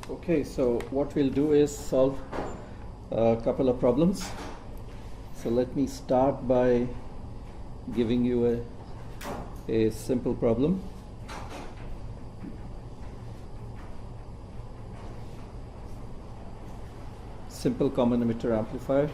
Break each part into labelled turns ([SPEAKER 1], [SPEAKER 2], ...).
[SPEAKER 1] Okay, so what we'll do is solve a couple of problems. So let me start by giving you a simple problem. Simple common emitter amplifier.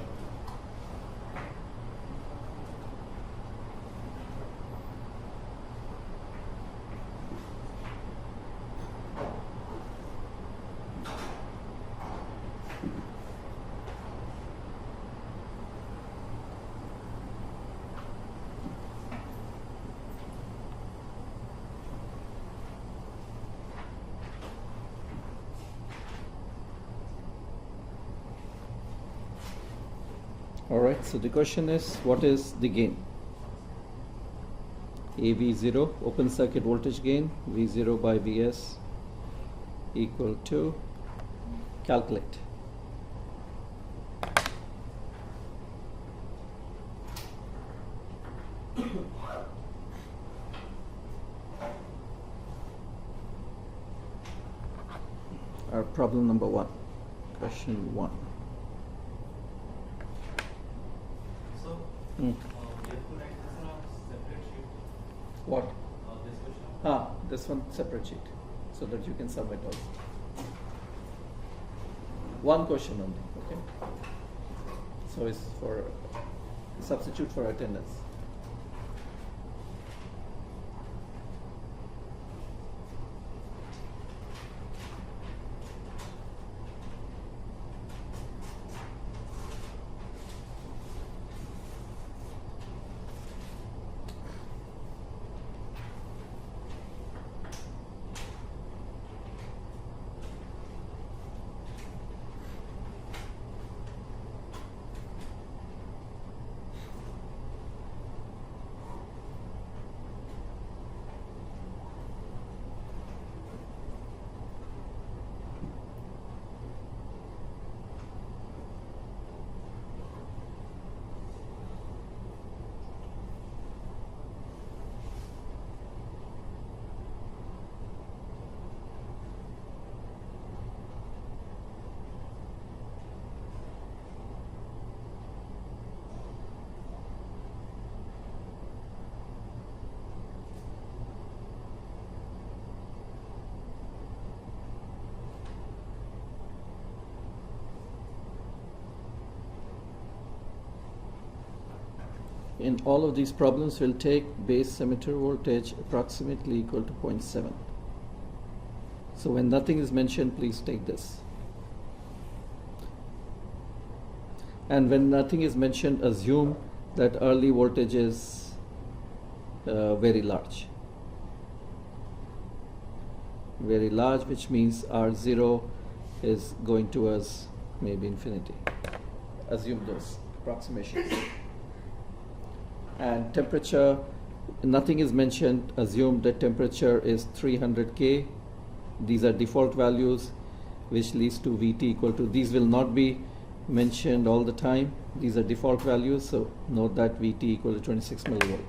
[SPEAKER 1] Alright, so the question is, what is the gain? AV0, open circuit voltage gain, V0 by Vs equal to, calculate. Our problem number 1, question 1.
[SPEAKER 2] We have to write this on a separate sheet.
[SPEAKER 1] What?
[SPEAKER 2] This question.
[SPEAKER 1] This one separate sheet, so that you can submit also. One question only, okay? So it's for substitute for attendance. In all of these problems, we'll take base emitter voltage approximately equal to 0.7. So when nothing is mentioned, please take this. And when nothing is mentioned, assume that early voltage is very large. Very large, which means R0 is going towards maybe infinity. Assume those approximations. And temperature, nothing is mentioned, assume that temperature is 300 K. These are default values, which leads to VT equal to, these will not be mentioned all the time. These are default values, so note that VT equal to 26 millivolt.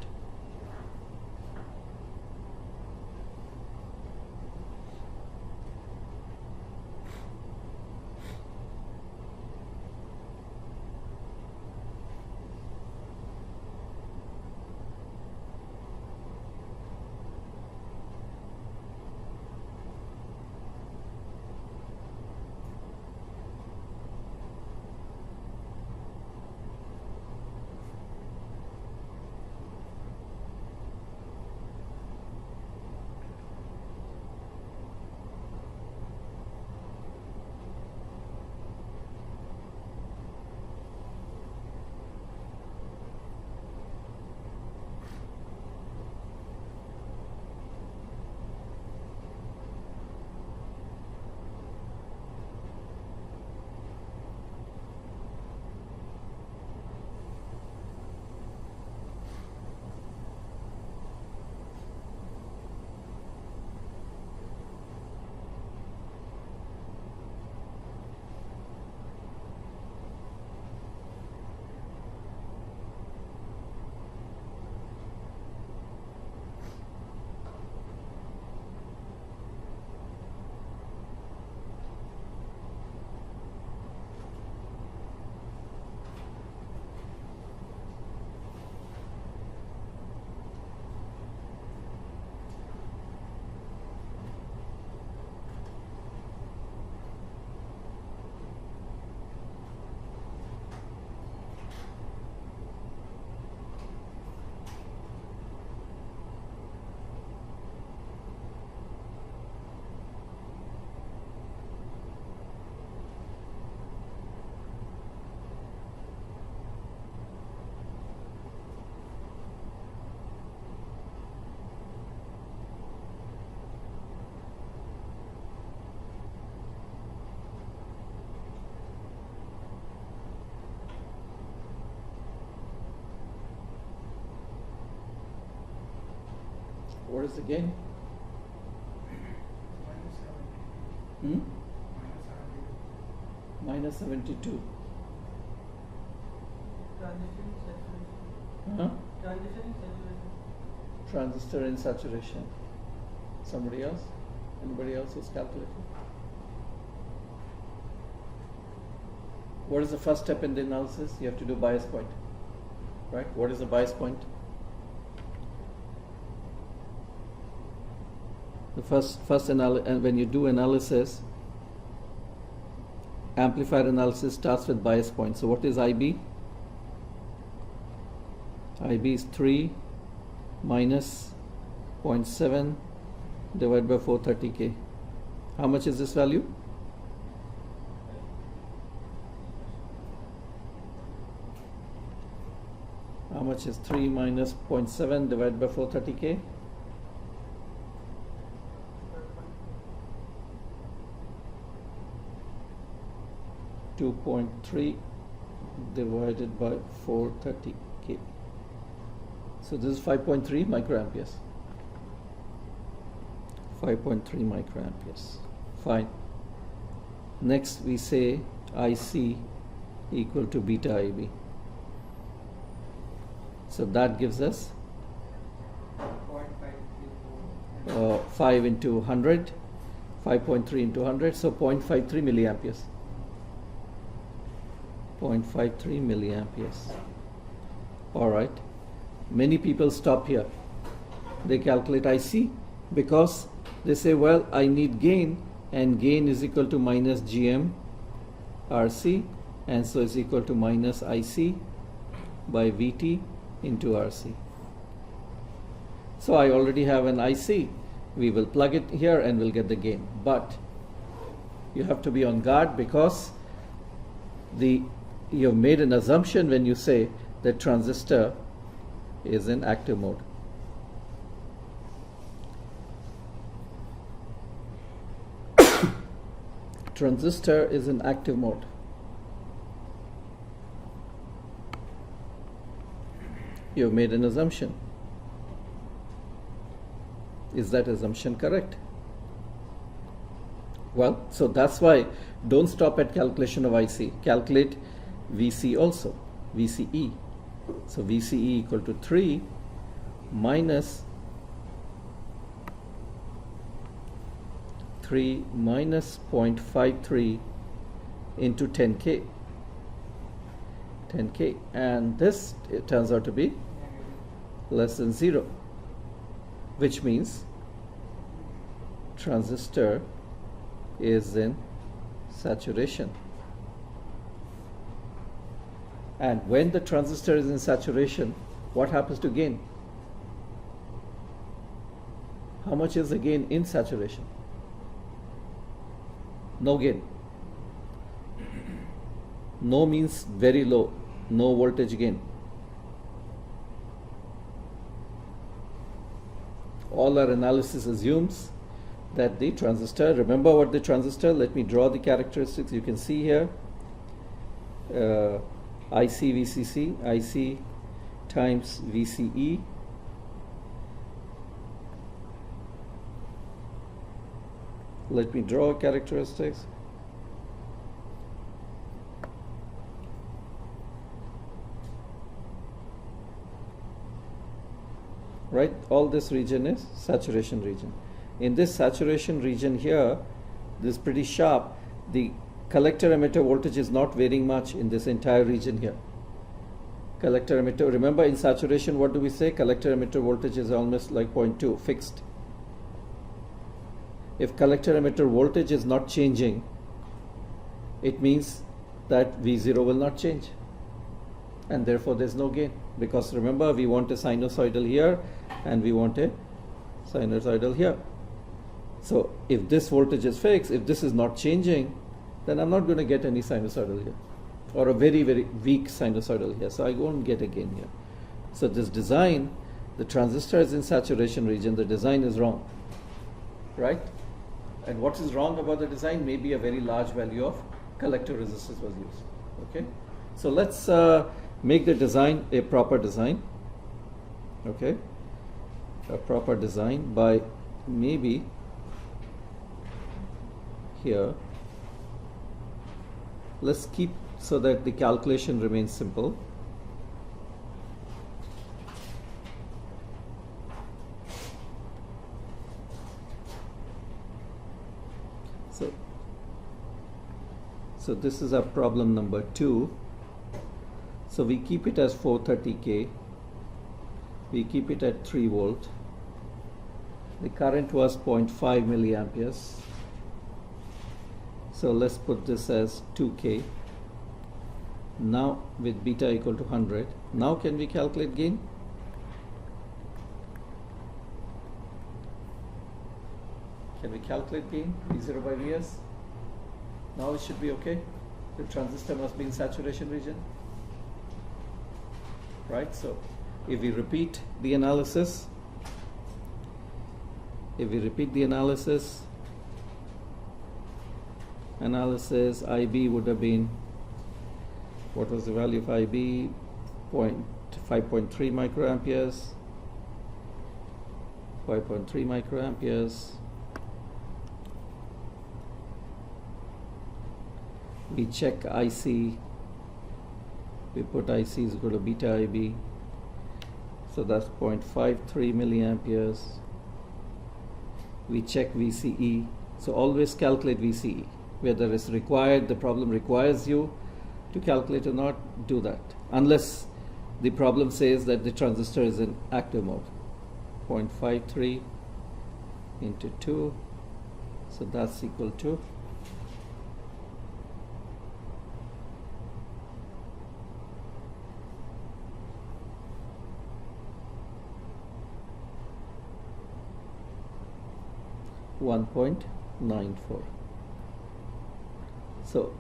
[SPEAKER 1] What is the gain? Minus 72.
[SPEAKER 3] Transition saturation.
[SPEAKER 1] Huh?
[SPEAKER 3] Transition saturation.
[SPEAKER 1] Transistor in saturation. Somebody else? Anybody else who's calculating? What is the first step in the analysis? You have to do bias point. Right? What is the bias point? The first and when you do analysis, amplifier analysis starts with bias point. So what is IB? IB is 3 minus 0.7 divided by 430K. How much is this value? How much is 3 minus 0.7 divided by 430K? 2.3 divided by 430K. So this is 5.3 microamperes. 5.3 microamperes. Fine. Next we say IC equal to beta IB. So that gives us 5 into 100, 5.3 into 100, so 0.53 milliamperes. 0.53 milliamperes. Alright. Many people stop here. They calculate IC because they say, well, I need gain, and gain is equal to minus GM RC, and so it's equal to minus IC by VT into RC. So I already have an IC. We will plug it here and we'll get the gain. But you have to be on guard because you've made an assumption when you say that transistor is in active mode. Transistor is in active mode. You've made an assumption. Is that assumption correct? Well, so that's why don't stop at calculation of IC. Calculate VC also, VCE. So VCE equal to 3 minus 0.53 into 10K. 10K, and this it turns out to be less than 0, which means transistor is in saturation. And when the transistor is in saturation, what happens to gain? How much is the gain in saturation? No gain. No means very low, no voltage gain. All our analysis assumes that the transistor, remember what the transistor, let me draw the characteristics. You can see here IC VCC, IC times VCE let me draw characteristics. Right, all this region is saturation region. In this saturation region here, this is pretty sharp. The collector emitter voltage is not varying much in this entire region here. Collector emitter, remember in saturation what do we say? Collector emitter voltage is almost like 0.2 fixed. If collector emitter voltage is not changing, it means that V0 will not change, and therefore there's no gain, because remember we want a sinusoidal here and we want a sinusoidal here. So if this voltage is fixed, if this is not changing, then I'm not going to get any sinusoidal here, or a very, very weak sinusoidal here, so I won't get a gain here. So this design, the transistor is in saturation region, the design is wrong, right? And what is wrong about the design? Maybe a very large value of collector resistance was used. Okay, so let's make the design a proper design. Okay, a proper design by maybe here. Let's keep so that the calculation remains simple. So this is our problem number 2. So we keep it as 430K. We keep it at 3 volt. The current was 0.5 milliamperes. So let's put this as 2K. Now with beta equal to 100. Now can we calculate gain? Can we calculate gain? V0 by Vs? Now it should be okay. The transistor must be in saturation region. Right? So if we repeat the analysis, IB would have been, what was the value of IB? 5.3 microamperes. 5.3 microamperes. We check IC, we put IC is equal to beta IB, so that's 0.53 milliamperes. We check VCE, so always calculate VCE, whether it's required, the problem requires you to calculate or not, do that, unless the problem says that the transistor is in active mode. 0.53 into 2, so that's equal to 1.94. So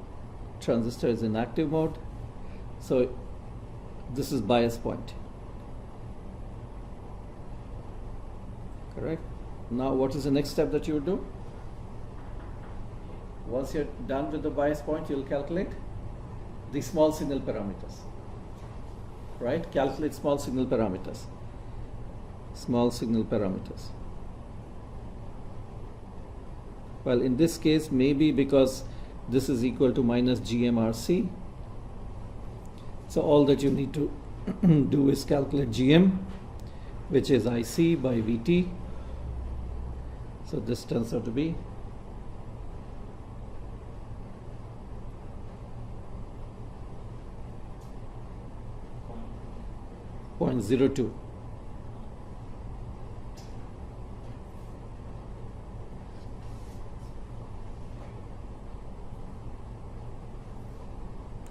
[SPEAKER 1] transistor is in active mode, so this is bias point, correct? Now what is the next step that you would do? Once you're done with the bias point, you'll calculate the small signal parameters, right? Calculate small signal parameters. Well, in this case, maybe because this is equal to minus GMRC, so all that you need to do is calculate GM, which is IC by VT. So this turns out to be 0.02.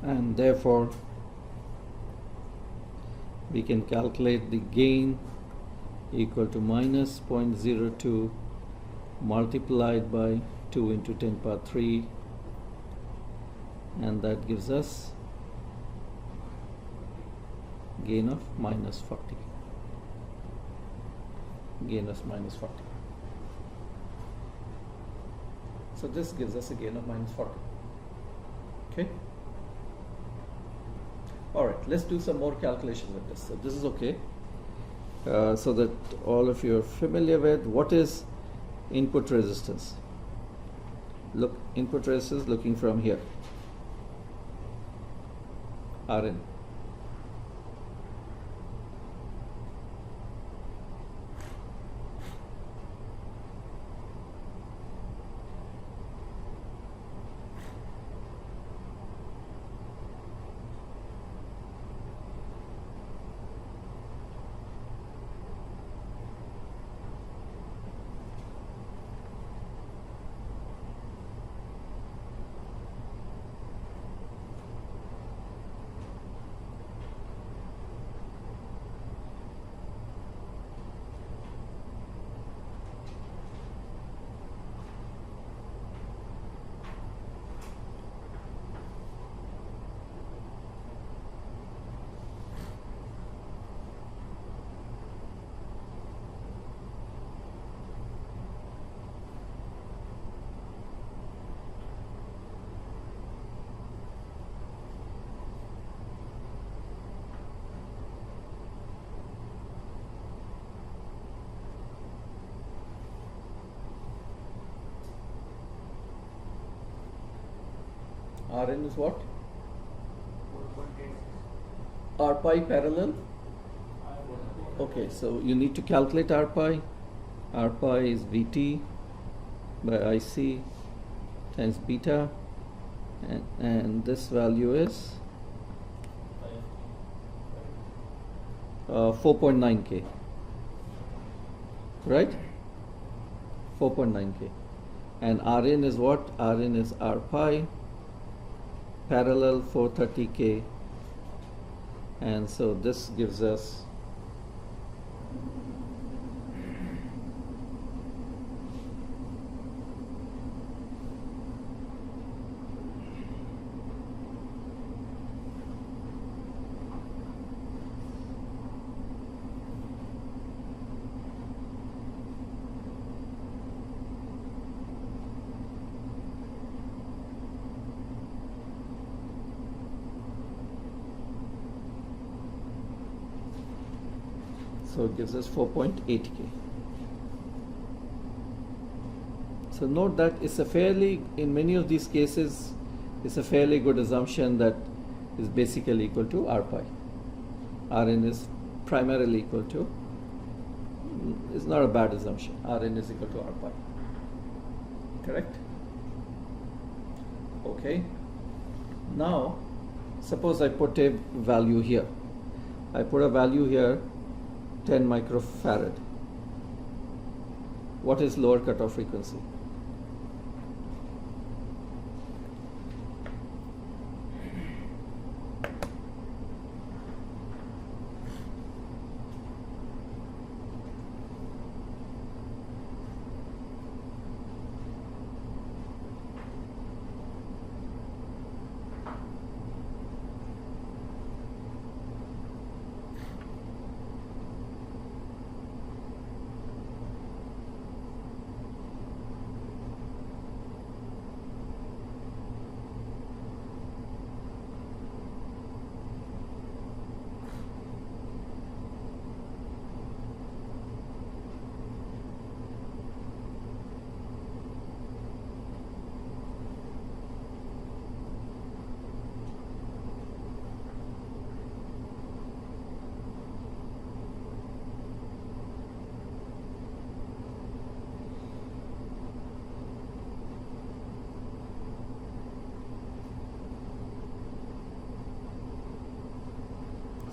[SPEAKER 1] And therefore we can calculate the gain equal to minus 0.02 multiplied by 2 into 10 power 3, and that gives us gain of minus 40. So this gives us a gain of minus 40. Okay. All right, let's do some more calculations with this. So this is okay. So that all of you are familiar with what is input resistance. Look, input resistance looking from here. Rn. Rn is what?
[SPEAKER 2] 4.86.
[SPEAKER 1] R pi parallel. Okay, so you need to calculate R pi. R pi is Vt by Ic times beta, and this value is 4.9 K, right? 4.9 K. And Rn is what? Rn is R pi parallel 430 K, and so this gives us so it gives us 4.8 K. So note that it's a fairly, in many of these cases, it's a fairly good assumption that is basically equal to R pi. Rn is primarily equal to, it's not a bad assumption. Rn is equal to R pi. Correct? Okay. Now, suppose I put a value here. I put a value here, 10 microfarad. What is lower cutoff frequency?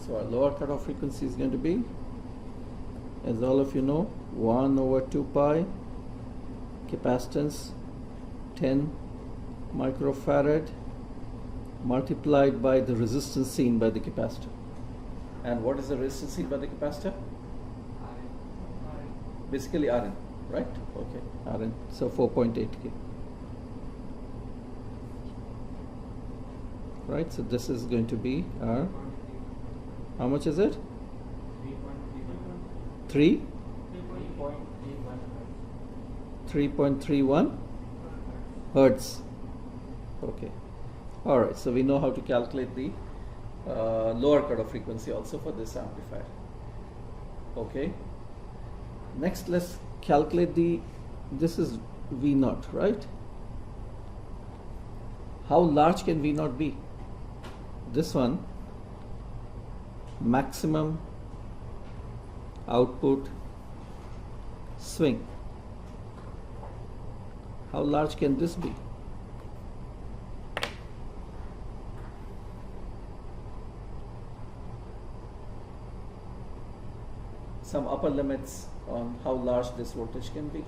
[SPEAKER 1] So our lower cutoff frequency is going to be, as all of you know, 1 over 2 pi capacitance 10 microfarad multiplied by the resistance seen by the capacitor. And what is the resistance seen by the capacitor? Basically Rn, right? Okay, Rn. So 4.8 K. Right, so this is going to be our, how much is it? 3? 3.31 hertz. Okay. All right. So we know how to calculate the lower cutoff frequency also for this amplifier. Okay. Next, let's calculate the. This is V0, right? How large can V0 be? This one. Maximum output swing. How large can this be? Some upper limits on how large this voltage can be.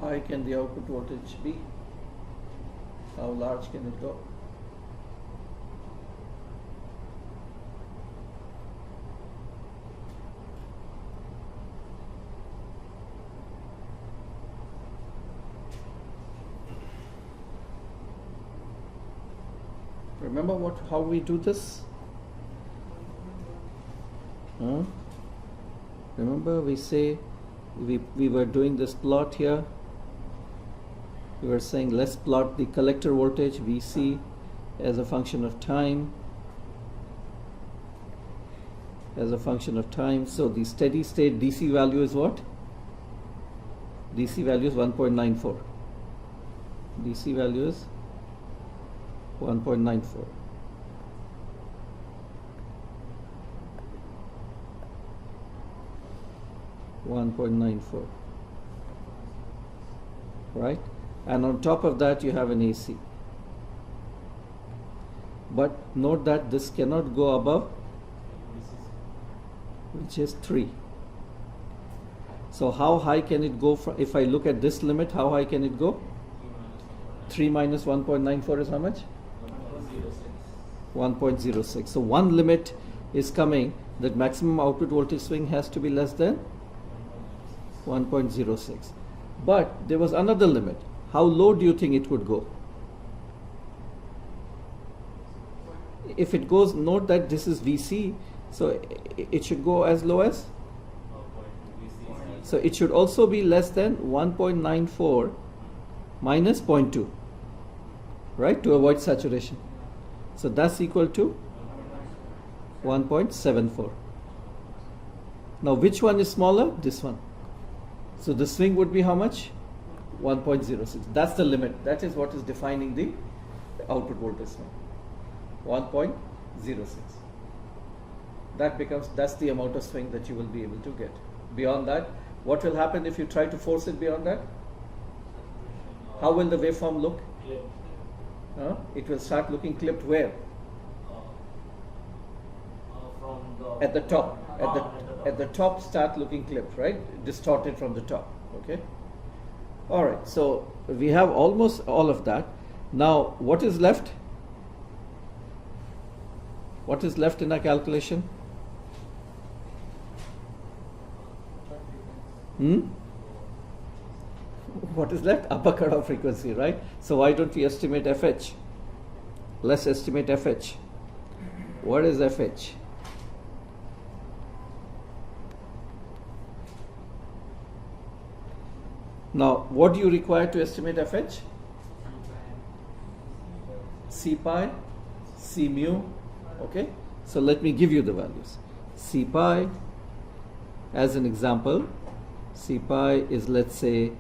[SPEAKER 1] high can the output voltage be? How large can it go? Remember how we do this? Remember we say we were doing this plot here. We were saying let's plot the collector voltage VC as a function of time. So the steady state DC value is what? DC value is 1.94. DC value is 1.94. Right? And on top of that you have an AC. But note that this cannot go above, which is 3. So how high can it go from, if I look at this limit, how high can it go? 3 minus 1.94 is how much? 1.06. So one limit is coming that maximum output voltage swing has to be less than 1.06. But there was another limit. How low do you think it would go? If it goes, note that this is VC, so it should go as low as? So it should also be less than 1.94 minus 0.2, right, to avoid saturation. So that's equal to 1.74. Now which one is smaller? This one. So the swing would be how much? 1.06. That's the limit. That is what is defining the output voltage swing. 1.06. That's the amount of swing that you will be able to get. Beyond that, what will happen if you try to force it beyond that? How will the waveform look? It will start looking clipped where?
[SPEAKER 2] From the
[SPEAKER 1] At the top. At the top start looking clipped, right? Distorted from the top. Okay? Alright, so we have almost all of that. Now what is left? What is left in our calculation? What is left? Upper cutoff frequency, right? So why don't we estimate FH? Let's estimate FH. What is FH? Now, what do you require to estimate FH? C pi, C mu. Okay, so let me give you the values. C pi, as an example, C pi is, let's say,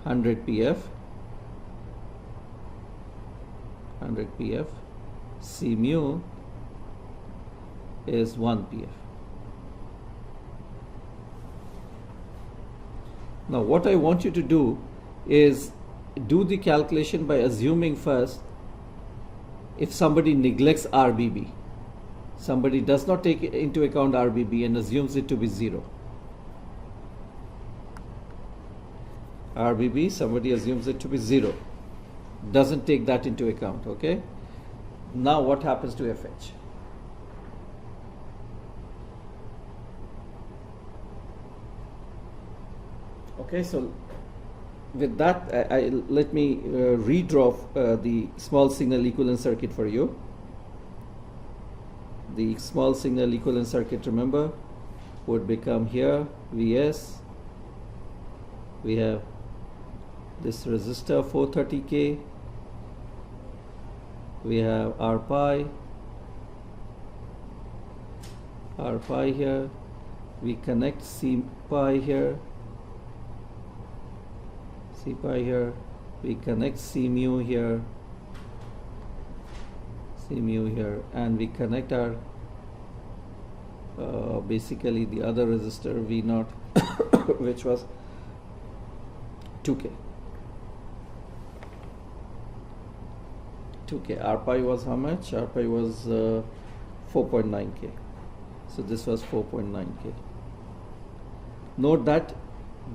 [SPEAKER 1] 100 pf. 100 pf. C mu is 1 pf. Now what I want you to do is do the calculation by assuming first if somebody neglects RBB. Somebody does not take into account RBB and assumes it to be 0. RBB, somebody assumes it to be 0. Doesn't take that into account, okay? Now what happens to FH? Okay, so with that, let me redraw the small signal equivalent circuit for you. The small signal equivalent circuit, remember, would become here Vs. We have this resistor 430K. We have R pi here. We connect C pi here. C pi here. We connect C mu here. C mu here, and we connect our basically the other resistor V0 which was 2K. R pi was how much? R pi was 4.9K. So this was 4.9K. Note that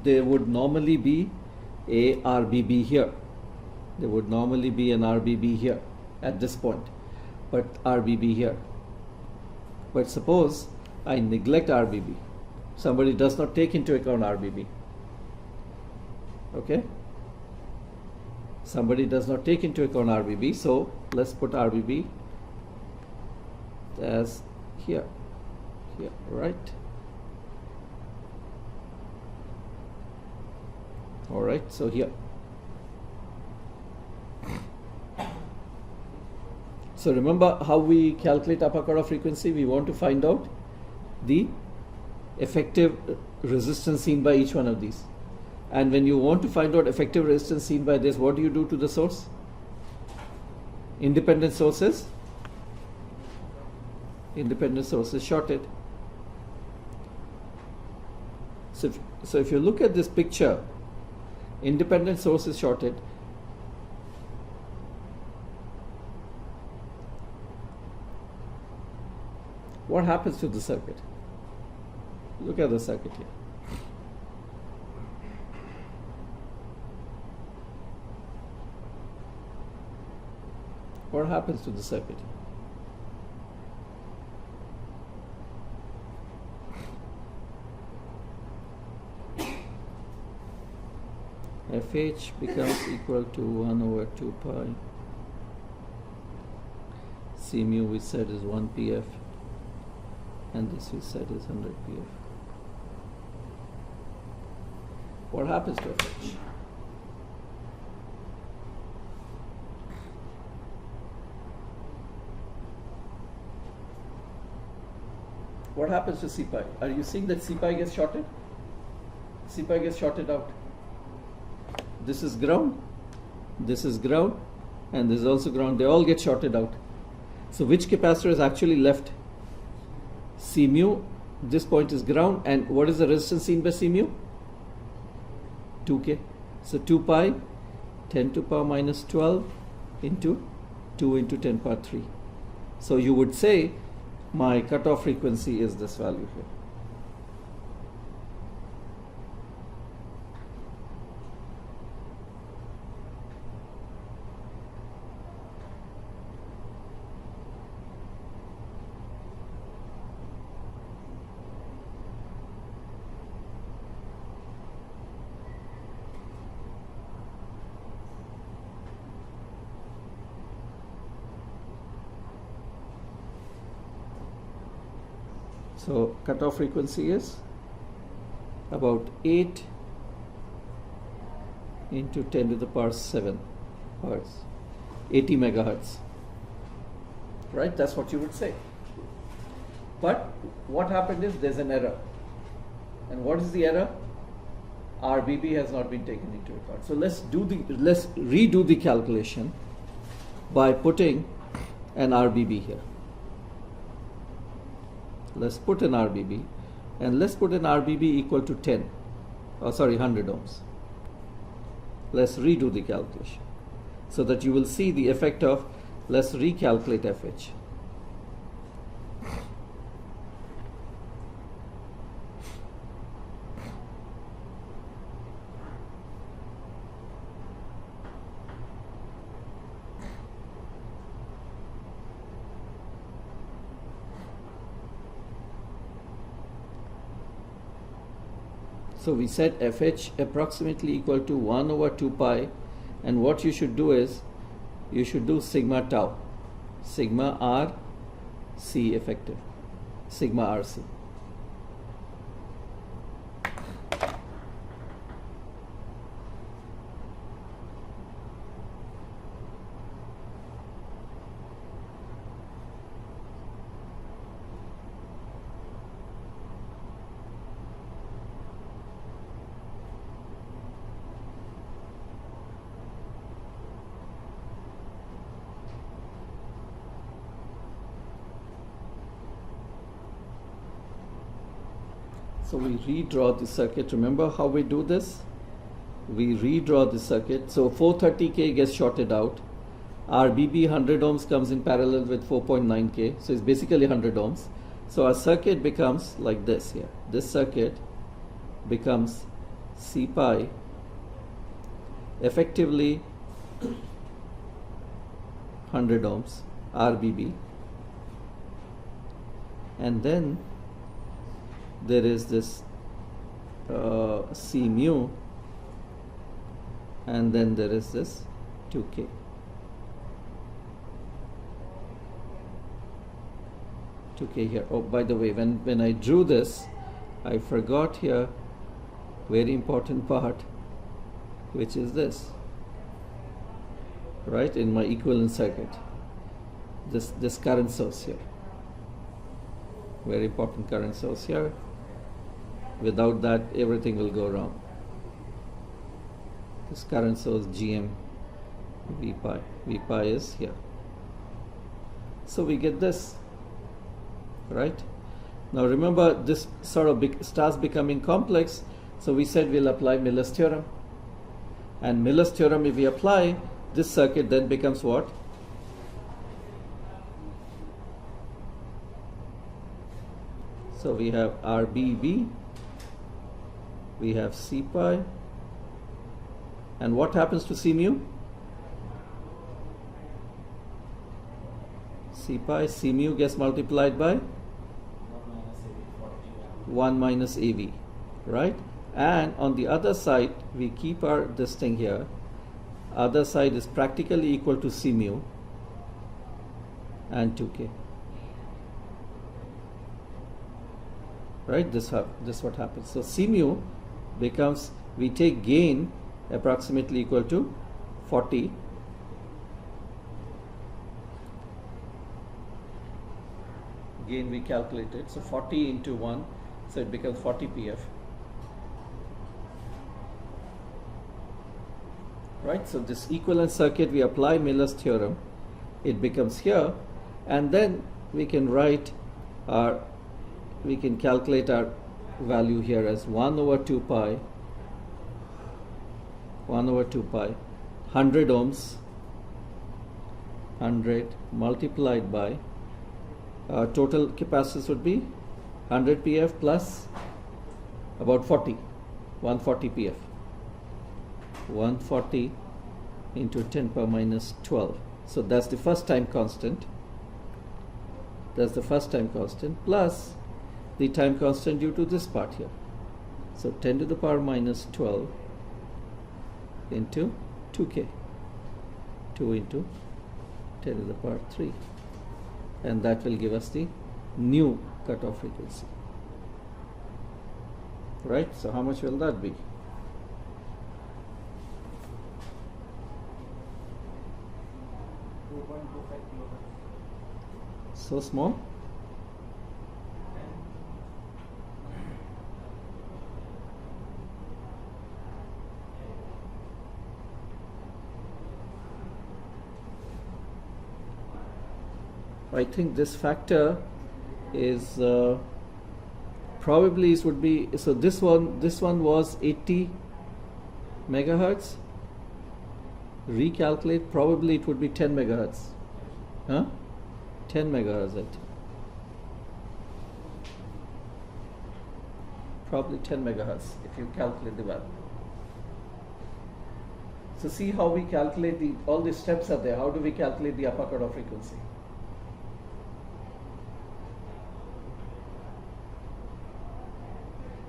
[SPEAKER 1] there would normally be a RBB here. There would normally be an RBB here at this point, but RBB here. But suppose I neglect RBB. Somebody does not take into account RBB. Okay? Somebody does not take into account RBB, so let's put RBB as here, right? All right, so here. So remember how we calculate upper cutoff frequency? We want to find out the effective resistance seen by each one of these. And when you want to find out effective resistance seen by this, what do you do to the source? Independent sources shorted. So if you look at this picture, independent source is shorted. What happens to the circuit? Look at the circuit here. What happens to the circuit? FH becomes equal to 1 over 2 pi. C mu we said is 1 PF, and this we said is 100 PF. What happens to FH? What happens to C pi? Are you seeing that C pi gets shorted? C pi gets shorted out. This is ground, and this is also ground. They all get shorted out. So which capacitor is actually left? C mu, this point is ground, and what is the resistance seen by C mu? 2K. So 2 pi 10 to the power minus 12 into 2 into 10 power 3. So you would say my cutoff frequency is this value here. So cutoff frequency is about 8 into 10 to the power 7 hertz, 80 megahertz. Right? That's what you would say. But what happened is there's an error. And what is the error? RBB has not been taken into account. So let's redo the calculation by putting an RBB here. Let's put an RBB, and let's put an RBB equal to 100 ohms. Let's redo the calculation so that you will see the effect of, let's recalculate FH. So we set FH approximately equal to 1 over 2 pi, and what you should do is you should do sigma tau, sigma RC effective, sigma RC. So we redraw the circuit. Remember how we do this? We redraw the circuit. So 430K gets shorted out. RBB 100 ohms comes in parallel with 4.9K. So it's basically 100 ohms. So our circuit becomes like this here. This circuit becomes C pi effectively 100 ohms RBB, and then there is this C mu, and then there is this 2K. Here. Oh, by the way, when I drew this, I forgot here very important part, which is this, right, in my equivalent circuit, this current source here, very important current source here. Without that, everything will go wrong. This current source GM V pi is here, so we get this. Right? Now remember, this sort of starts becoming complex, so we said we'll apply Miller's theorem. And Miller's theorem, if we apply, this circuit then becomes what? So we have RBB, we have C pi, and what happens to C mu? C mu gets multiplied by 1 minus AV, right? And on the other side, we keep this thing here. Other side is practically equal to C mu and 2K, right? This what happens. So C mu becomes, we take gain approximately equal to 40. Gain we calculated, so 40 into 1, so it becomes 40 PF. Right, so this equivalent circuit, we apply Miller's theorem, it becomes here, and then we can calculate our value here as 1 over 2 pi, 100 ohms, 100 multiplied by total capacitance would be 100 PF plus about 40, 140 PF. 140 into 10 power minus 12. So that's the first time constant. That's the first time constant plus the time constant due to this part here. So 10 to the power minus 12 into 2K. 2 into 10 to the power 3. And that will give us the new cutoff frequency. Right? So how much will that be? So small? I think this factor is probably it would be, so this one was 80 megahertz. Recalculate, probably it would be 10 megahertz. Huh? 10 megahertz, I think. Probably 10 megahertz if you calculate the value. So see how we calculate all the steps are there. How do we calculate the upper cutoff frequency?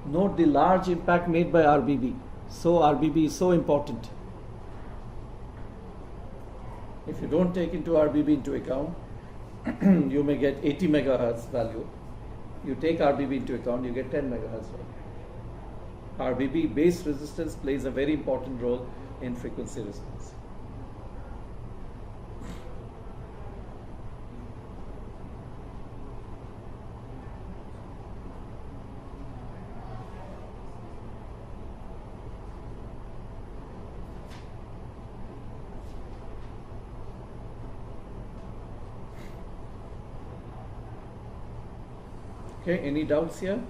[SPEAKER 1] Note the large impact made by RBB. So RBB is so important. If you don't take into RBB into account, you may get 80 megahertz value. You take RBB into account, you get 10 megahertz value. RBB base resistance plays a very important role in frequency response. Okay, any doubts here?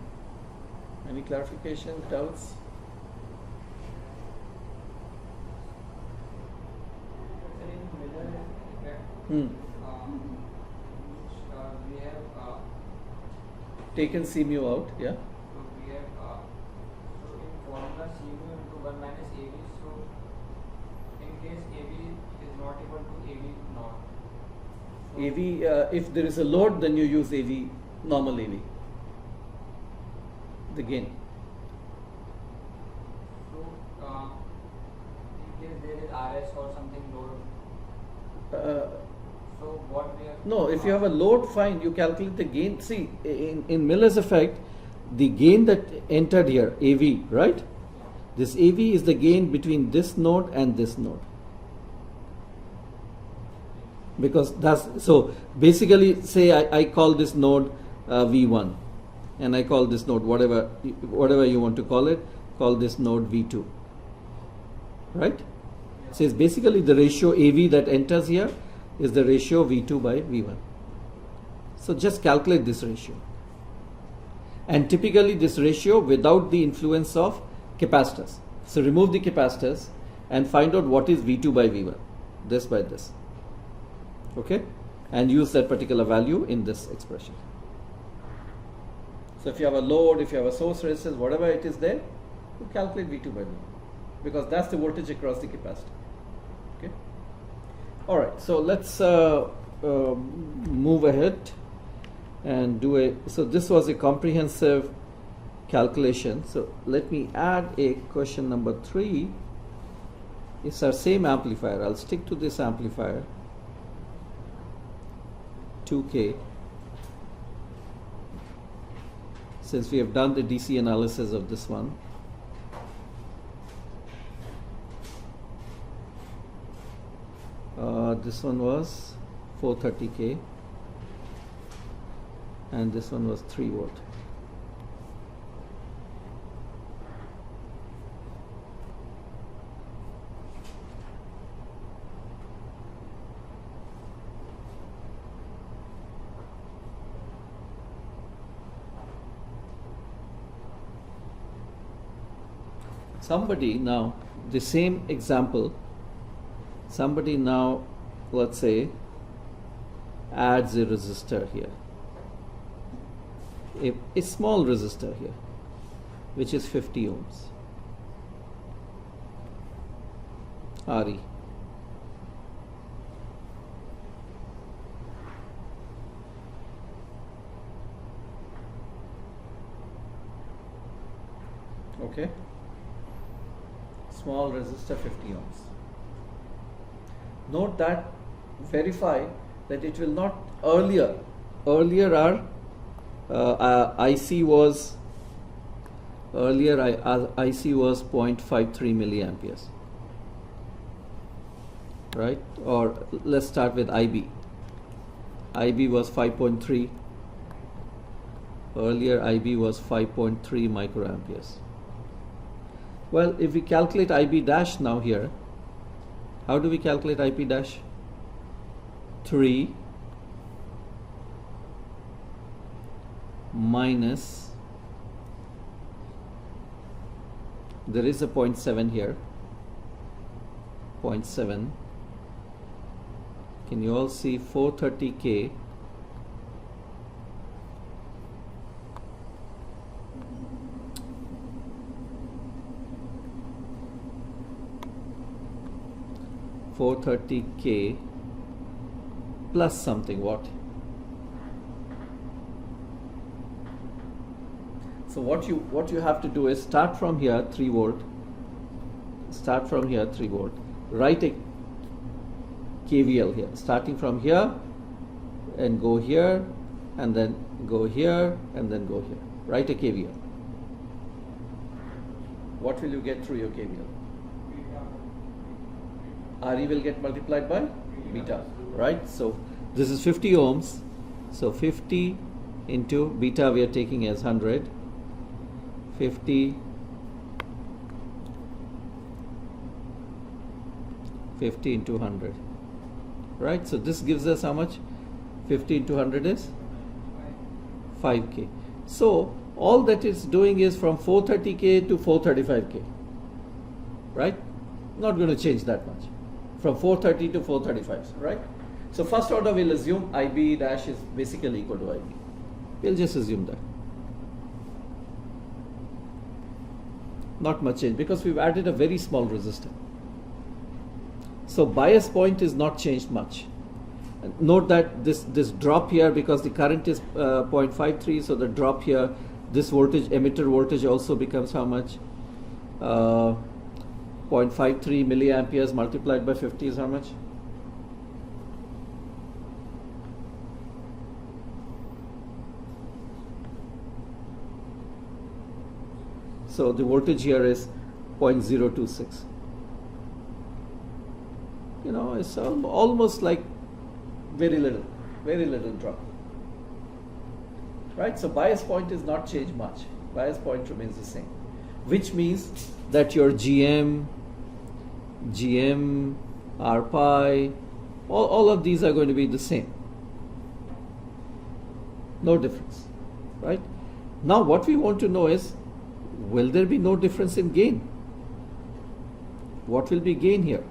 [SPEAKER 1] Any clarification, doubts?
[SPEAKER 2] We have
[SPEAKER 1] Taken C mu out, yeah?
[SPEAKER 2] so we have so in formula C mu into 1 minus AV, so case AV is not equal to AV naught. So
[SPEAKER 1] AV, if there is a load, then you use AV, normal AV, the gain.
[SPEAKER 2] So in case there is RS or something load, so what we are
[SPEAKER 1] No, if you have a load, fine, you calculate the gain. See, in Miller's effect, the gain that entered here, AV, right? This AV is the gain between this node and this node. Because that's, so basically say I call this node V1 and I call this node whatever you want to call it, call this node V2, right? So it's basically the ratio AV that enters here is the ratio V2 by V1. So just calculate this ratio. And typically this ratio without the influence of capacitors. So remove the capacitors and find out what is V2 by V1, this by this. Okay? And use that particular value in this expression. So if you have a load, if you have a source resistance, whatever it is there, you calculate V2 by V1 because that's the voltage across the capacitor. Okay? Alright, so let's move ahead and do so this was a comprehensive calculation. So let me add a question number 3. It's our same amplifier. I'll stick to this amplifier, 2K, since we have done the DC analysis of this one. This one was 430K and this one was 3 volt. Somebody now, the same example, somebody now, let's say, adds a resistor here, a small resistor here, which is 50 ohms, RE. Okay, small resistor 50 ohms. Note that, verify that it will not, earlier our IC was 0.53 milliamperes, right? Or let's start with IB. IB was 5.3. Earlier IB was 5.3 microamperes. Well, if we calculate IB dash now here, how do we calculate IB dash? 3 minus, there is a 0.7 here, 0.7. Can you all see 430K $430K plus something, what? So what you have to do is start from here 3 volt, start from here 3 volt, write a KVL here, starting from here and go here and then go here and then go here. Write a KVL. What will you get through your KVL? RE will get multiplied by beta, right? So this is 50 ohms. So 50 into beta we are taking as 100. 50 into 100, right? So this gives us how much? 50 into 100 is 5K. So all that it's doing is from 430K to 435K, right? Not going to change that much. From 430 to 435, right? So first order we'll assume IB dash is basically equal to IB. We'll just assume that. Not much change because we've added a very small resistor. So bias point is not changed much. Note that this drop here, because the current is 0.53, so the drop here, this voltage, emitter voltage also becomes how much? 0.53 milliamperes multiplied by 50 is how much? So the voltage here is 0.026. You know, it's almost like very little drop. Right? So bias point is not changed much. Bias point remains the same. Which means that your GM, R pi, all of these are going to be the same. No difference. Right? Now what we want to know is, will there be no difference in gain? What will be gain here?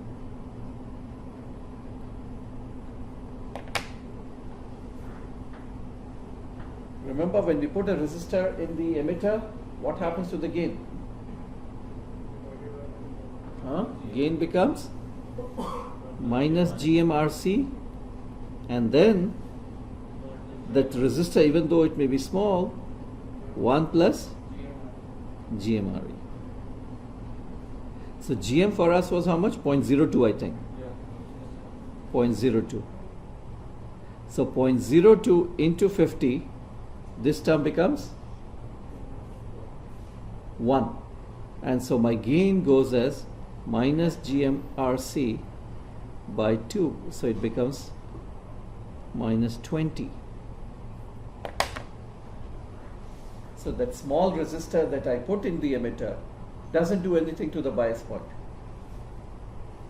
[SPEAKER 1] Remember, when we put a resistor in the emitter, what happens to the gain? Gain becomes minus GMRC, and then that resistor, even though it may be small, 1 plus GMRE. So GM for us was how much? 0.02, I think. 0.02. So 0.02 into 50, this term becomes 1. And so my gain goes as minus GMRC by 2. So it becomes minus 20. So that small resistor that I put in the emitter doesn't do anything to the bias point.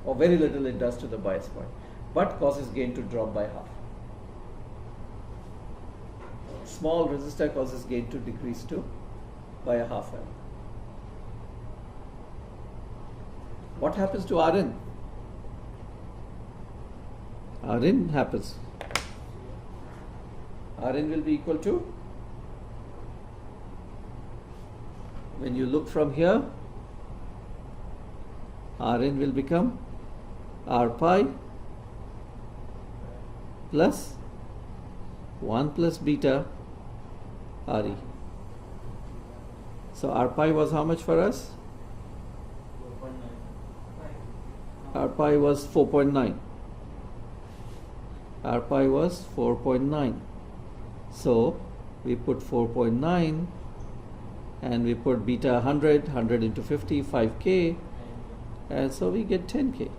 [SPEAKER 1] Or very little it does to the bias point. But causes gain to drop by half. Small resistor causes gain to decrease by a half amp. What happens to Rn? Rn happens. Rn will be equal to, when you look from here, Rn will become R pi plus 1 plus beta Re. So R pi was how much for us? R pi was 4.9. R pi was 4.9. So we put 4.9 and we put beta 100 into 50, 5K, and so we get 10K.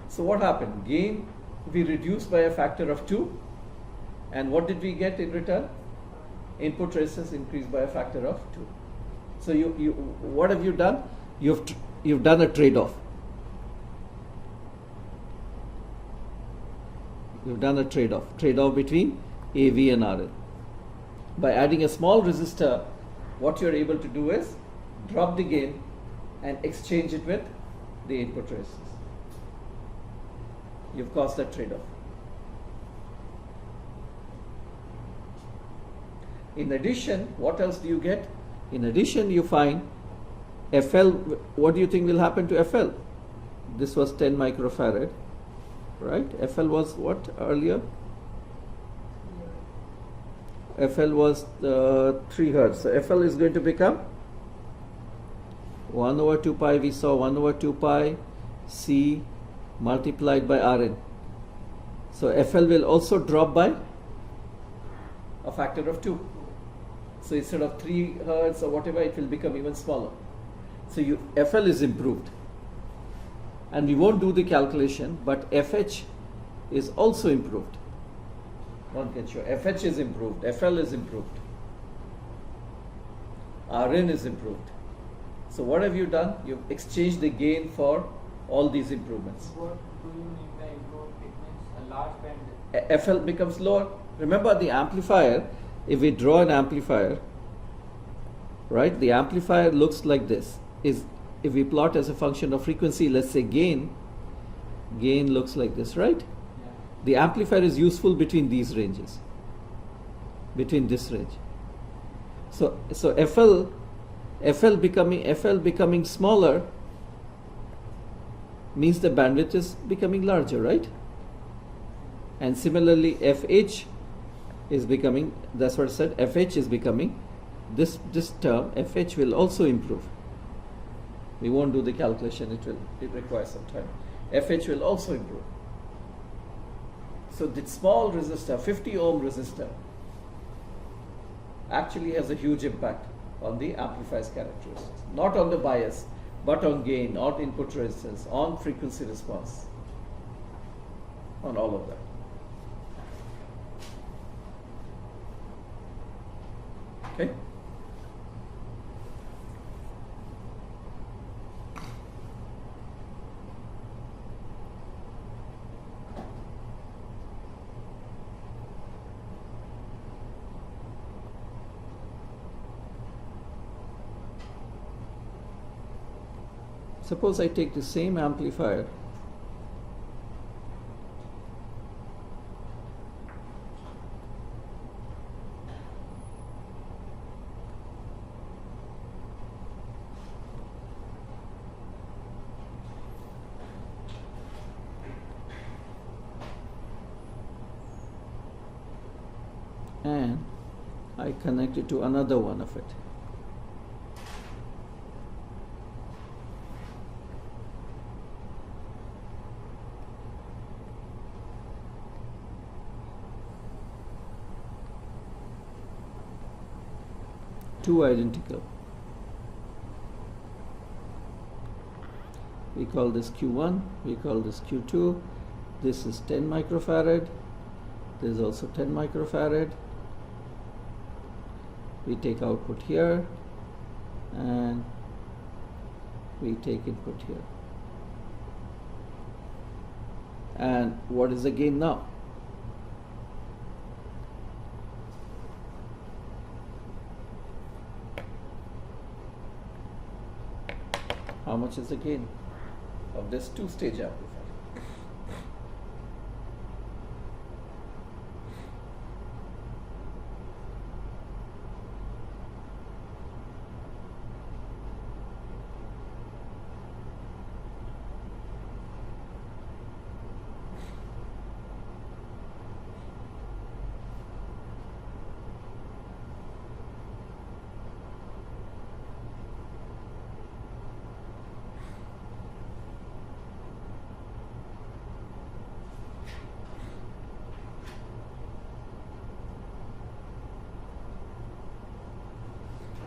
[SPEAKER 1] So what happened? Gain we reduced by a factor of 2, and what did we get in return? Input resistance increased by a factor of 2. So you what have you done? You've done a trade-off. You've done a trade-off between AV and RL. By adding a small resistor, what you're able to do is drop the gain and exchange it with the input resistance. You've caused that trade-off. In addition, what else do you get? In addition, you find FL. What do you think will happen to FL? This was 10 microfarad, right? FL was what earlier? FL was 3 hertz. So FL is going to become 1 over 2 pi. We saw 1 over 2 pi C multiplied by Rn. So FL will also drop by a factor of 2. So instead of 3 hertz or whatever, it will become even smaller. So FL is improved. And we won't do the calculation, but FH is also improved. One can show FH is improved, FL is improved, Rn is improved. So what have you done? You've exchanged the gain for all these improvements.
[SPEAKER 2] What do you mean by improved? It means a large band.
[SPEAKER 1] FL becomes lower. Remember the amplifier, if we draw an amplifier, right, the amplifier looks like this. If we plot as a function of frequency, let's say gain looks like this, right?
[SPEAKER 2] Yeah.
[SPEAKER 1] The amplifier is useful between these ranges, between this range. So FL FL becoming smaller means the bandwidth is becoming larger, right? And similarly, FH is becoming, that's what I said, FH is becoming, this term, FH will also improve. We won't do the calculation, it requires some time. FH will also improve. So the small resistor, 50 ohm resistor, actually has a huge impact on the amplifier's characteristics. Not on the bias, but on gain, on input resistance, on frequency response, on all of that. Okay? Suppose I take the same amplifier and I connect it to another one of it. Two identical. We call this Q1, we call this Q2. This is 10 microfarad. This is also 10 microfarad. We take output here and we take input here. And what is the gain now? How much is the gain of this two-stage amplifier?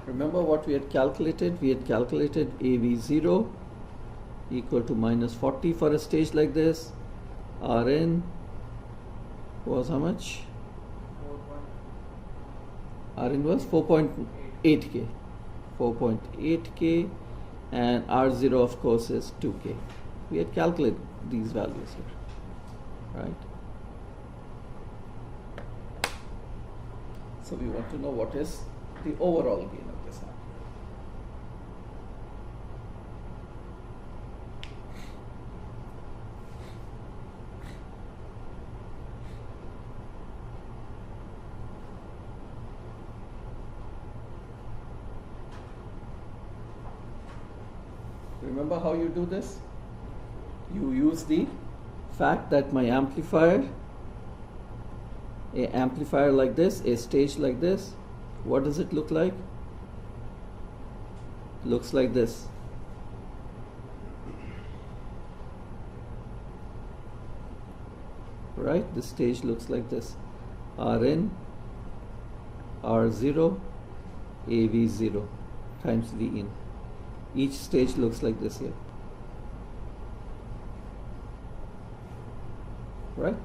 [SPEAKER 1] Remember what we had calculated? We had calculated AV0 equal to minus 40 for a stage like this. Rn was how much? Rn was 4.8K. 4.8K and R0 of course is 2K. We had calculated these values here, right? So we want to know what is the overall gain of this amp. Remember how you do this? You use the fact that my amplifier, a amplifier like this, a stage like this, what does it look like? Looks like this. Right? The stage looks like this. Rn, R0, AV0 times V in. Each stage looks like this here. Right?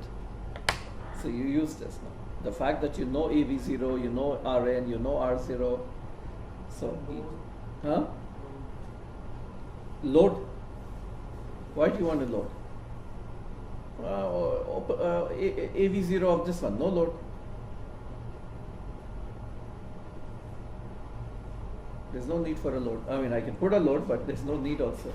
[SPEAKER 1] So you use this now. The fact that you know AV0, you know Rn, you know R0. So, huh? Load. Why do you want to load? AV0 of this one, no load. There's no need for a load. I mean, I can put a load, but there's no need also.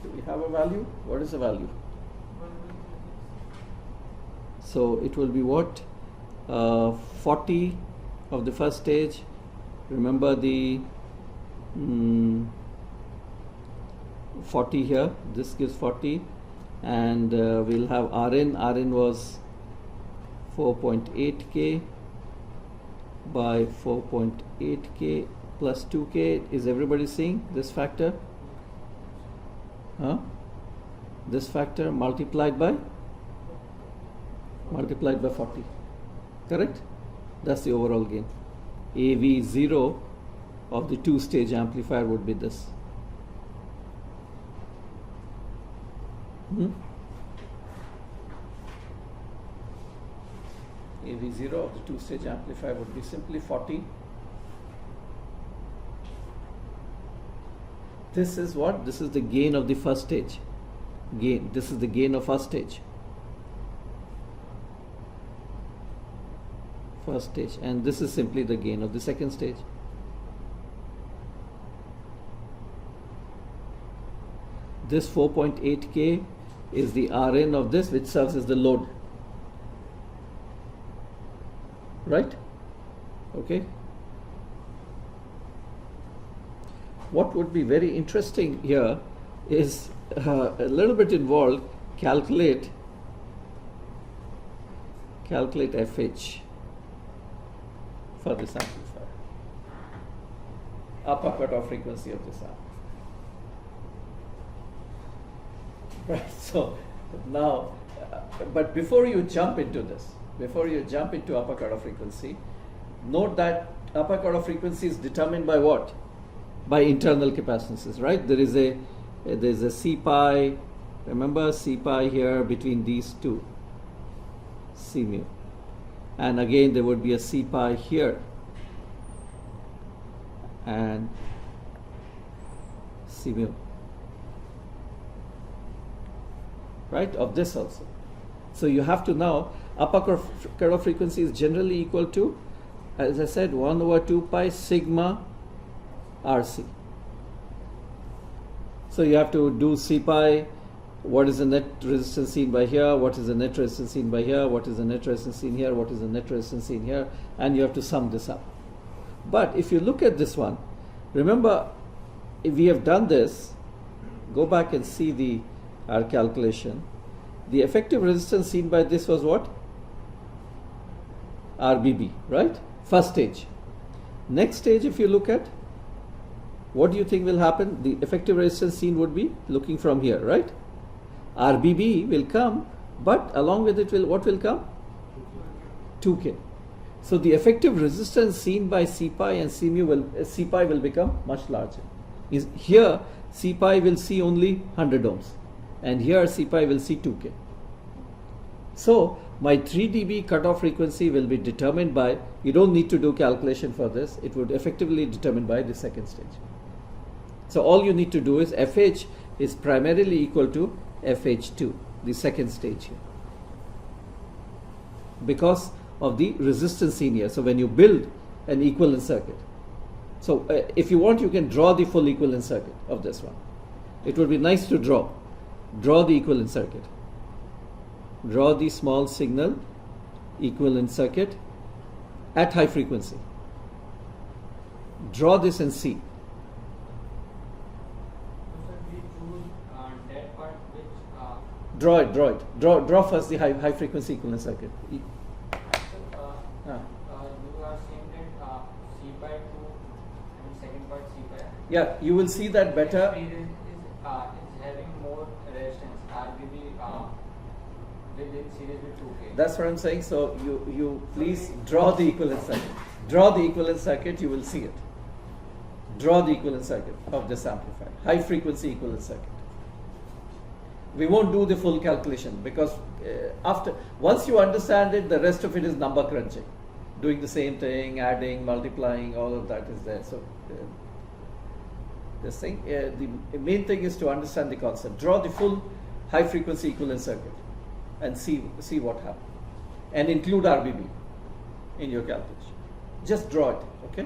[SPEAKER 1] Do we have a value? What is the value?
[SPEAKER 3] 1.36.
[SPEAKER 1] So it will be what? 40 of the first stage. Remember the 40 here. This gives 40, and we'll have Rn. Rn was 4.8k by 4.8k plus 2k. Is everybody seeing this factor? Huh? This factor multiplied by 40. Correct? That's the overall gain. AV0 of the two-stage amplifier would be this. AV0 of the two-stage amplifier would be simply 40. This is what? This is the gain of the first stage. This is the gain of first stage. And this is simply the gain of the second stage. This 4.8k is the Rn of this, which serves as the load. Right? Okay. What would be very interesting here is a little bit involved. Calculate FH for this amplifier. Upper cutoff frequency of this amplifier. Right. So now, but before you jump into this, before you jump into upper cutoff frequency, note that upper cutoff frequency is determined by what? By internal capacitances, right? There is a C pi. Remember C pi here between these two, C mu, and again there would be a C pi here and C mu, right? Of this also. So you have to now, upper cutoff frequency is generally equal to, as I said, 1 over 2 pi sigma RC. So you have to do C pi, what is the net resistance seen by here, what is the net resistance seen by here, what is the net resistance seen here, what is the net resistance seen here, and you have to sum this up. But if you look at this one, remember, if we have done this, go back and see our calculation. The effective resistance seen by this was what? RBB, right? First stage. Next stage, if you look at, what do you think will happen? The effective resistance seen would be looking from here, right? RBB will come, but along with it, what will come? 2K. So the effective resistance seen by C pi and C pi will become much larger. Here, C pi will see only 100 ohms, and here C pi will see 2K. So my 3 dB cutoff frequency will be determined by, you don't need to do calculation for this, it would effectively be determined by the second stage. So all you need to do is FH is primarily equal to FH2, the second stage here, because of the resistance seen here. So when you build an equivalent circuit, so if you want, you can draw the full equivalent circuit of this one. It would be nice to draw the equivalent circuit. Draw the small signal equivalent circuit at high frequency. Draw this and see.
[SPEAKER 2] That part which
[SPEAKER 1] Draw it. Draw first the high frequency equivalent circuit.
[SPEAKER 2] you are saying that C pi 2 and second part C pi.
[SPEAKER 1] Yeah, you will see that better.
[SPEAKER 2] Is having more resistance RBB within series with 2K.
[SPEAKER 1] That's what I'm saying. So you please draw the equivalent circuit. Draw the equivalent circuit, you will see it. Draw the equivalent circuit of this amplifier. High frequency equivalent circuit. We won't do the full calculation because once you understand it, the rest of it is number crunching. Doing the same thing, adding, multiplying, all of that is there. So this thing, the main thing is to understand the concept. Draw the full high frequency equivalent circuit and see what happens. And include RBB in your calculation. Just draw it, okay?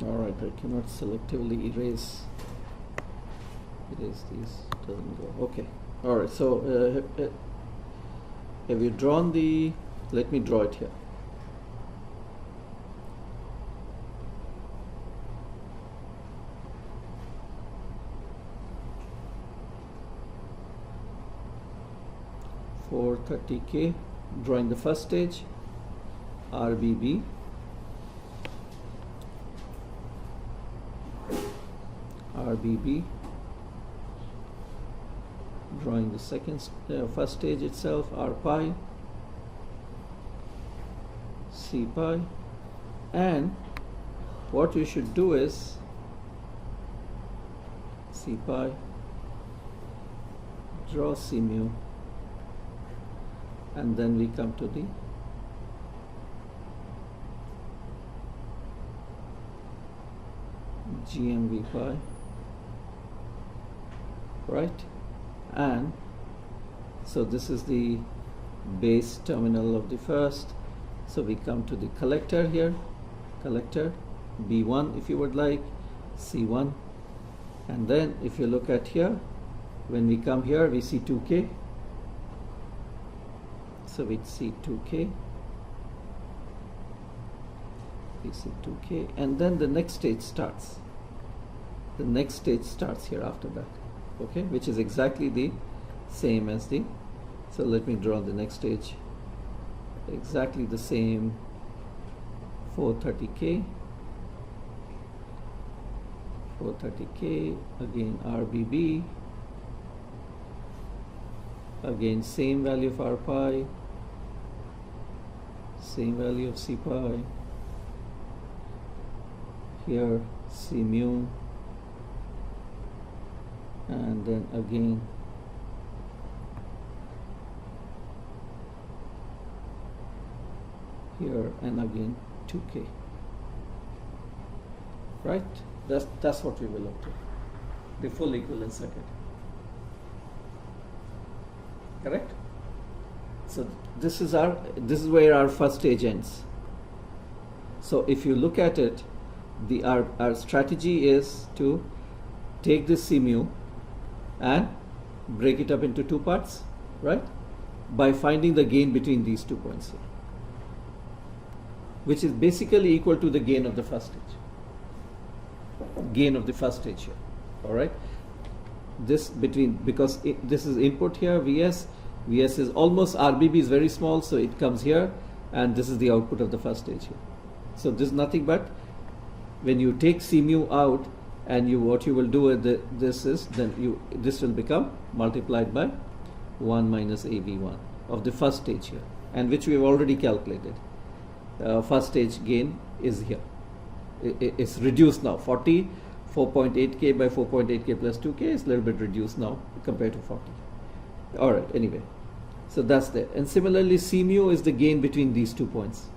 [SPEAKER 1] Alright, I cannot selectively erase these, doesn't go. Okay, alright, so have you drawn the, let me draw it here. $430K, drawing the first stage, RBB, drawing the first stage itself, R pi, C pi, and what you should do is C pi, draw C mu, and then we come to the GMV pi, right? And so this is the base terminal of the first. So we come to the collector here, collector B1 if you would like, C1, and then if you look at here, when we come here we see 2K, so we see 2K, and then the next stage starts. The next stage starts here after that, okay, which is exactly the same as the, so let me draw the next stage, exactly the same, 430K, again RBB, again same value of R pi, same value of C pi, here C mu, and then again here and again 2K, right? That's what we will look to, the full equivalent circuit, correct? So this is where our first stage ends. So if you look at it, our strategy is to take this C mu and break it up into two parts, right? By finding the gain between these 2 points here, which is basically equal to the gain of the first stage. Gain of the first stage here, all right? This between, because this is input here, VS is almost, RBB is very small, so it comes here, and this is the output of the first stage here. So this is nothing but, when you take C mu out, and what you will do with this will become multiplied by 1 minus AV1 of the first stage here, and which we have already calculated. First stage gain is here. It's reduced now. 4.8K by 4.8K plus 2K is a little bit reduced now compared to 40. All right, anyway. So that's there. And similarly, C mu is the gain between these 2 points,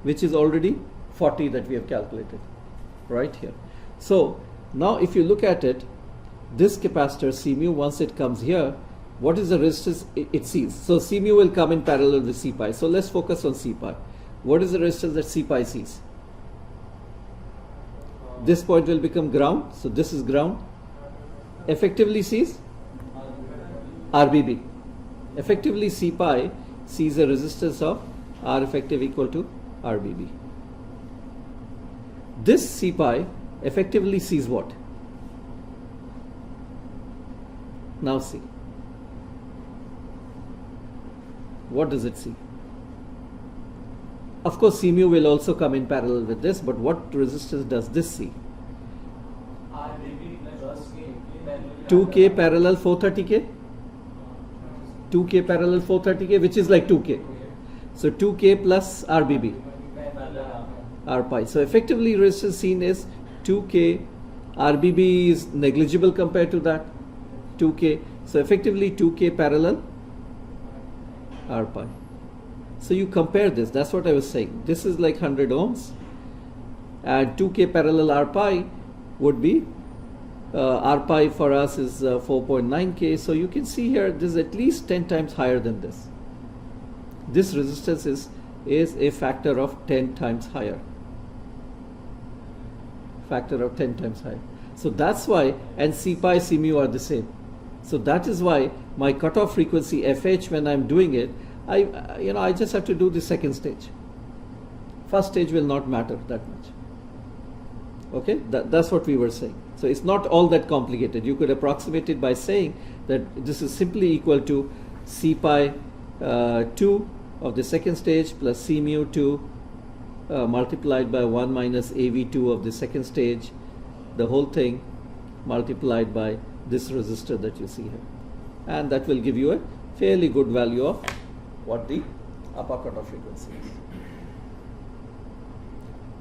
[SPEAKER 1] which is already 40 that we have calculated right here. So now if you look at it, this capacitor C mu, once it comes here, what is the resistance it sees? So C mu will come in parallel with C pi. So let's focus on C pi. What is the resistance that C pi sees? This point will become ground. So this is ground. Effectively sees RBB. Effectively C pi sees a resistance of R effective equal to RBB. This C pi effectively sees what? Now see. What does it see? Of course, C mu will also come in parallel with this, but what resistance does this see? 2K parallel 430K? 2K parallel 430K, which is like 2K. So 2K plus RBB, R pi. So effectively resistance seen is 2K. RBB is negligible compared to that, 2K. So effectively 2K parallel R pi. So you compare this, that's what I was saying. This is like 100 ohms, and 2K parallel R pi would be, R pi for us is 4.9K. So you can see here, this is at least 10 times higher than this. This resistance is a factor of 10 times higher. factor of 10 times higher. So that's why, and C pi, C mu are the same. So that is why my cutoff frequency FH, when I'm doing it, I just have to do the second stage. First stage will not matter that much. Okay, that's what we were saying. So it's not all that complicated. You could approximate it by saying that this is simply equal to C pi 2 of the second stage plus C mu 2 multiplied by 1 minus AV2 of the second stage, the whole thing multiplied by this resistor that you see here. And that will give you a fairly good value of what the upper cutoff frequency is.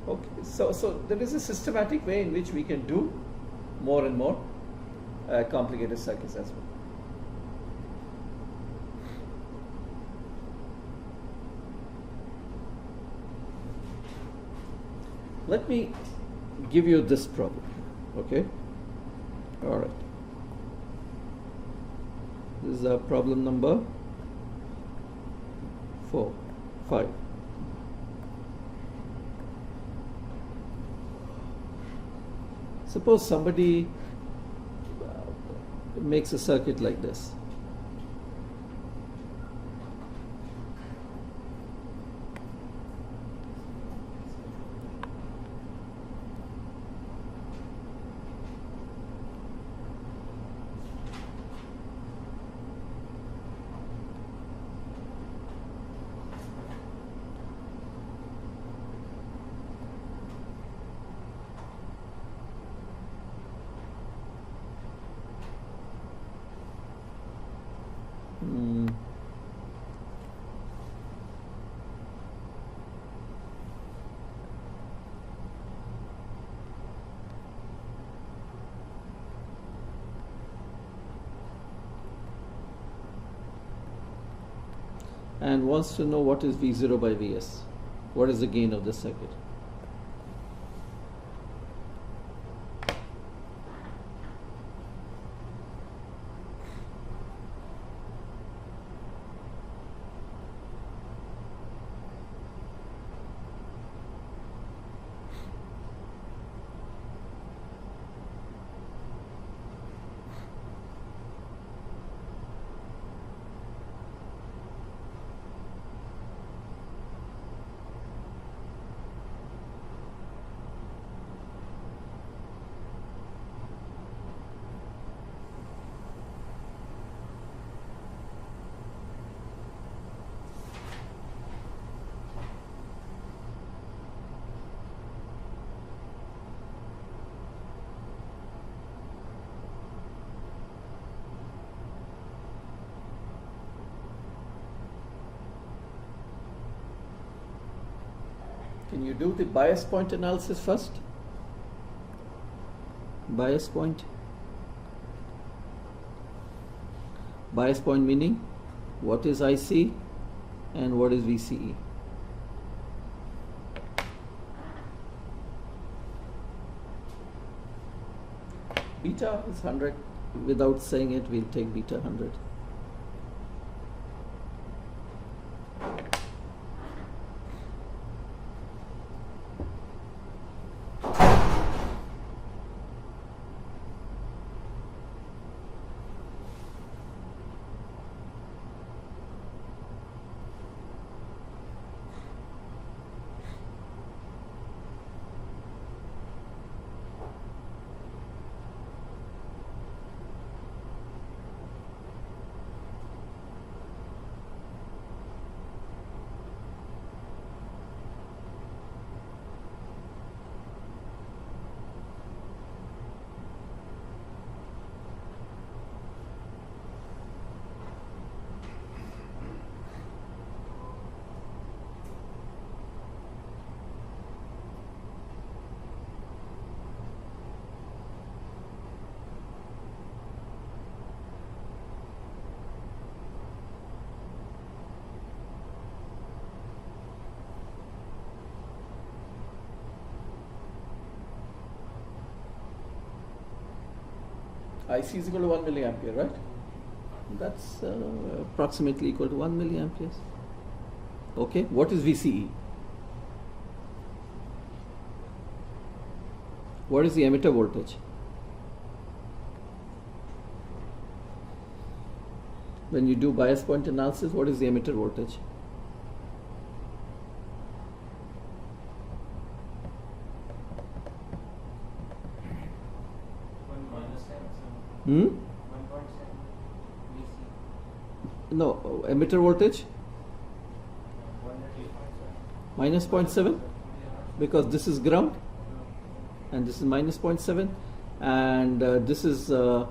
[SPEAKER 1] Okay, so there is a systematic way in which we can do more and more complicated circuits as well. Let me give you this problem, okay? All right. This is problem number 5. Suppose somebody makes a circuit like this. And wants to know what is V0 by Vs. What is the gain of the circuit? Can you do the bias point analysis first? Bias point. Bias point meaning what is IC and what is VCE. Beta is 100. Without saying it, we'll take beta 100. IC is equal to 1 milliampere, right? That's approximately equal to 1 milliamperes. Okay, what is VCE? What is the emitter voltage? When you do bias point analysis, what is the emitter voltage? Hmm?
[SPEAKER 2] 1.7 VC.
[SPEAKER 1] No, emitter voltage? Minus 0.7, because this is ground and this is minus 0.7, and this is 1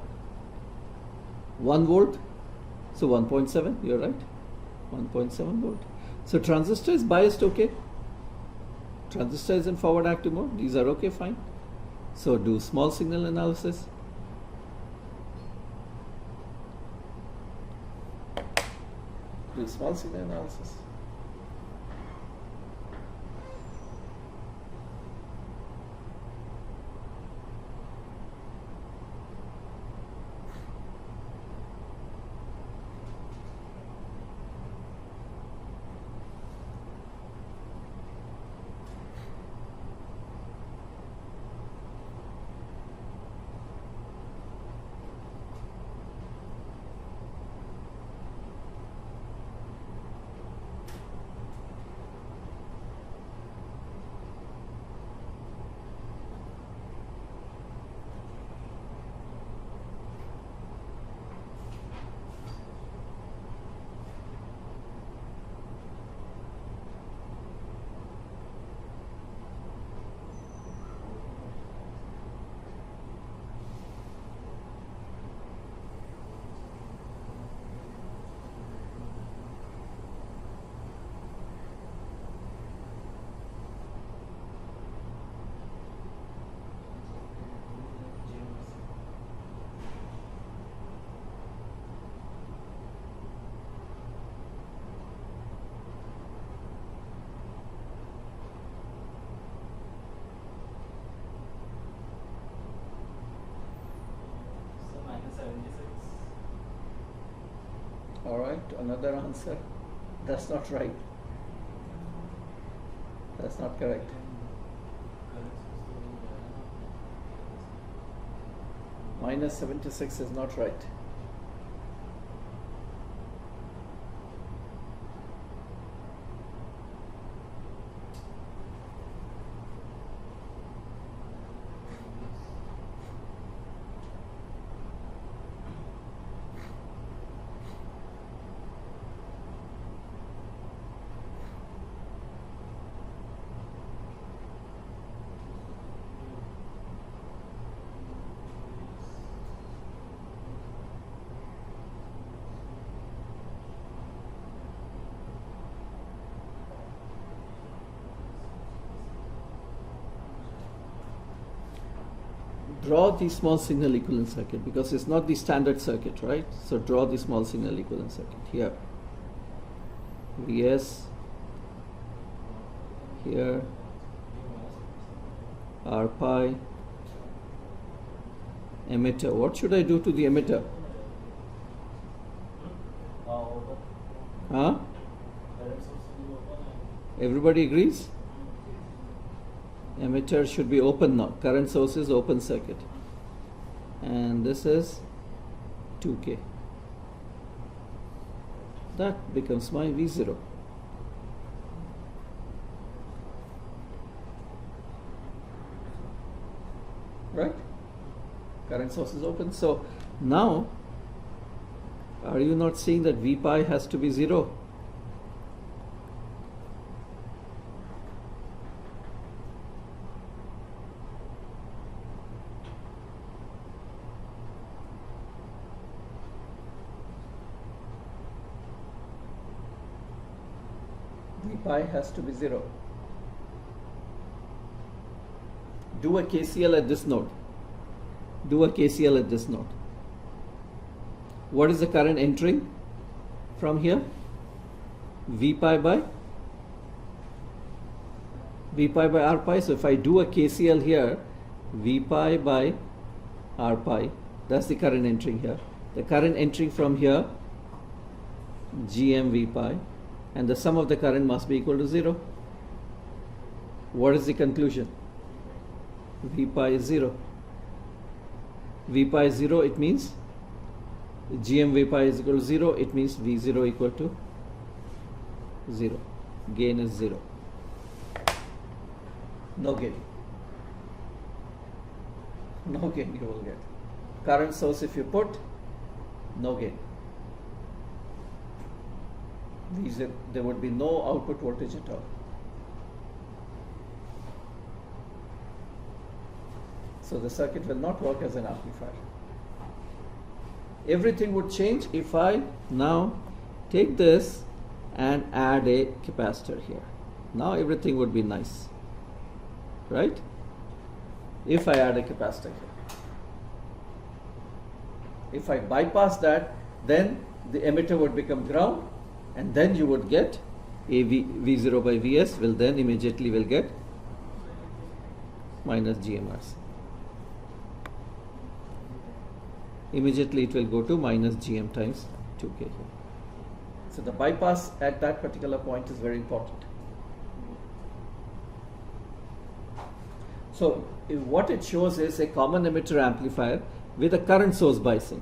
[SPEAKER 1] volt, so 1.7, you're right, 1.7 volt. So transistor is biased, okay. Transistor is in forward active mode, these are okay, fine. So do small signal analysis. Do small signal analysis. All right, another answer. That's not right. That's not correct. Minus 76 is not right. Draw the small signal equivalent circuit, because it's not the standard circuit, right? So draw the small signal equivalent circuit here. Vs here, R pi, emitter. What should I do to the emitter? Huh? Everybody agrees? Emitter should be open now. Current source is open circuit. And this is 2K. That becomes my V0. Right? Current source is open. So now, are you not seeing that V pi has to be 0? V pi has to be 0. Do a KCL at this node. Do a KCL at this node. What is the current entering from here? V pi by R pi. So if I do a KCL here, V pi by R pi, that's the current entering here. The current entering from here, GM V pi, and the sum of the current must be equal to 0. What is the conclusion? V pi is 0. V pi is 0, it means GM V pi is equal to 0, it means V0 equal to 0. Gain is 0. No gain. No gain you will get. Current source if you put, no gain. V0, there would be no output voltage at all. So the circuit will not work as an amplifier. Everything would change if I now take this and add a capacitor here. Now everything would be nice, right? If I add a capacitor here. If I bypass that, then the emitter would become ground, and then you would get V0 by Vs will then immediately will get minus GMRC. Immediately it will go to minus GM times 2K here. So the bypass at that particular point is very important. So what it shows is a common emitter amplifier with a current source biasing.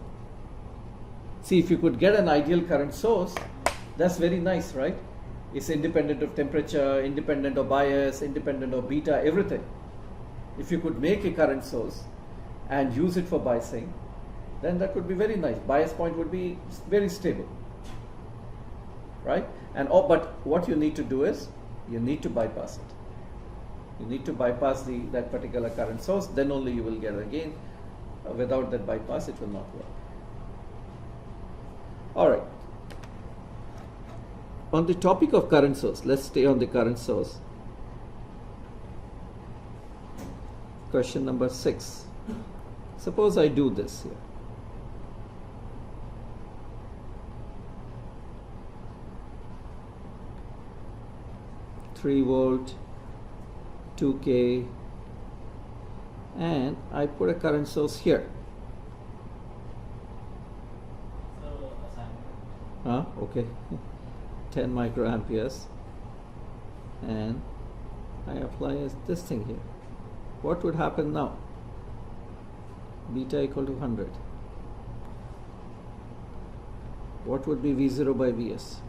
[SPEAKER 1] See, if you could get an ideal current source, that's very nice, right? It's independent of temperature, independent of bias, independent of beta, everything. If you could make a current source and use it for biasing, then that would be very nice. Bias point would be very stable, right? And but what you need to do is you need to bypass it. You need to bypass that particular current source, then only you will get a gain. Without that bypass, it will not work. All right. On the topic of current source, let's stay on the current source. Question number 6. Suppose I do this here. 3 volt, 2K, and I put a current source here. Okay. 10 microamperes, and I apply this thing here. What would happen now? Beta equal to 100. What would be V0 by Vs?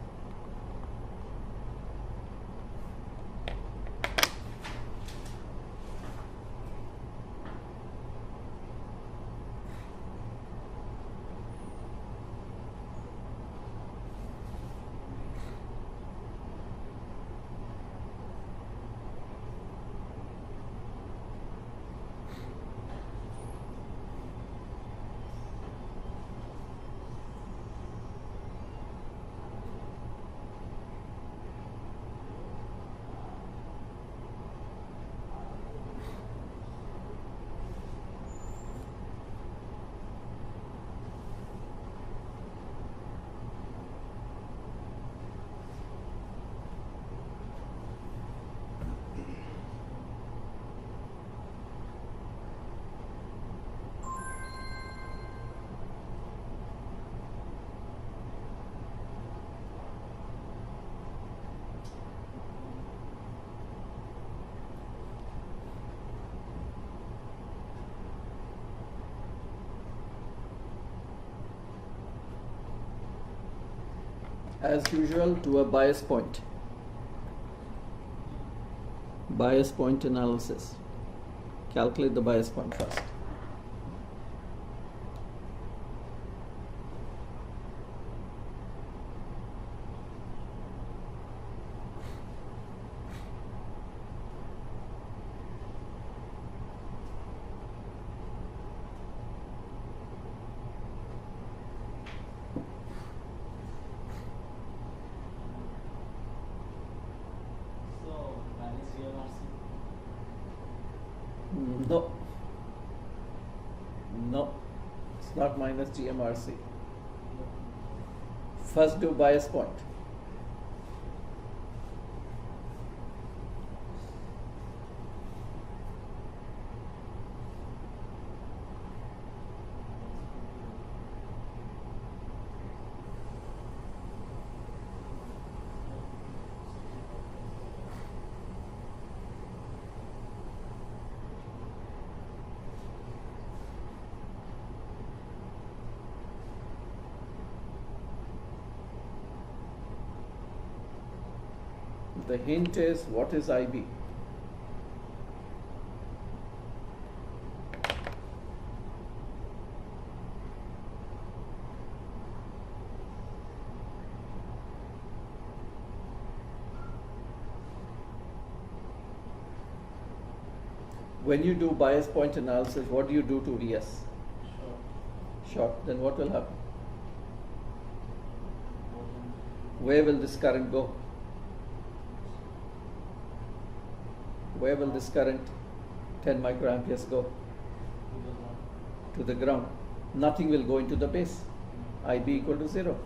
[SPEAKER 1] As usual, to a bias point. Bias point analysis. Calculate the bias point first. No. No. It's not minus GMRC. First do bias point. The hint is, what is IB? When you do bias point analysis, what do you do to VS? Short. Then what will happen? Where will this current go? Where will this current 10 microamperes go? To the ground. Nothing will go into the base. IB equal to 0.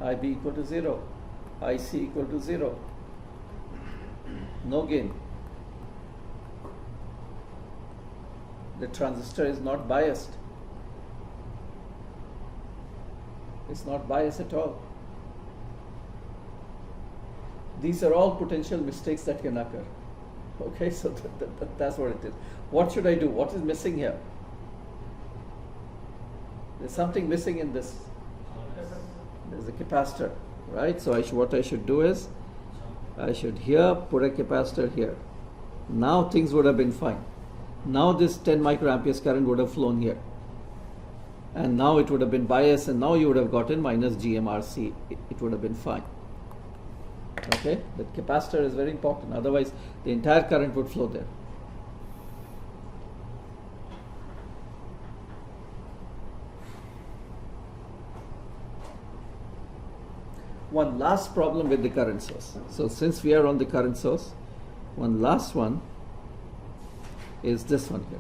[SPEAKER 1] IB equal to 0. IC equal to 0. No gain. The transistor is not biased. It's not biased at all. These are all potential mistakes that can occur. Okay, so that's what it is. What should I do? What is missing here? There's something missing in this. There's a capacitor, right? So what I should do is, I should here put a capacitor here. Now things would have been fine. Now this 10 microamperes current would have flown here. And now it would have been biased, and now you would have gotten minus GMRC. It would have been fine. Okay, the capacitor is very important. Otherwise, the entire current would flow there. One last problem with the current source. So since we are on the current source, one last one is this one here.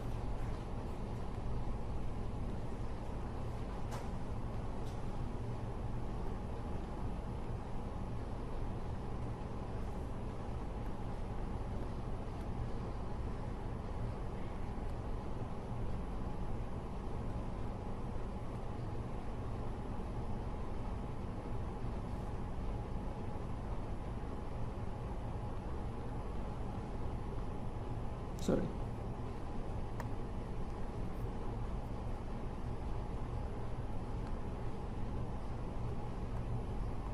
[SPEAKER 1] Sorry.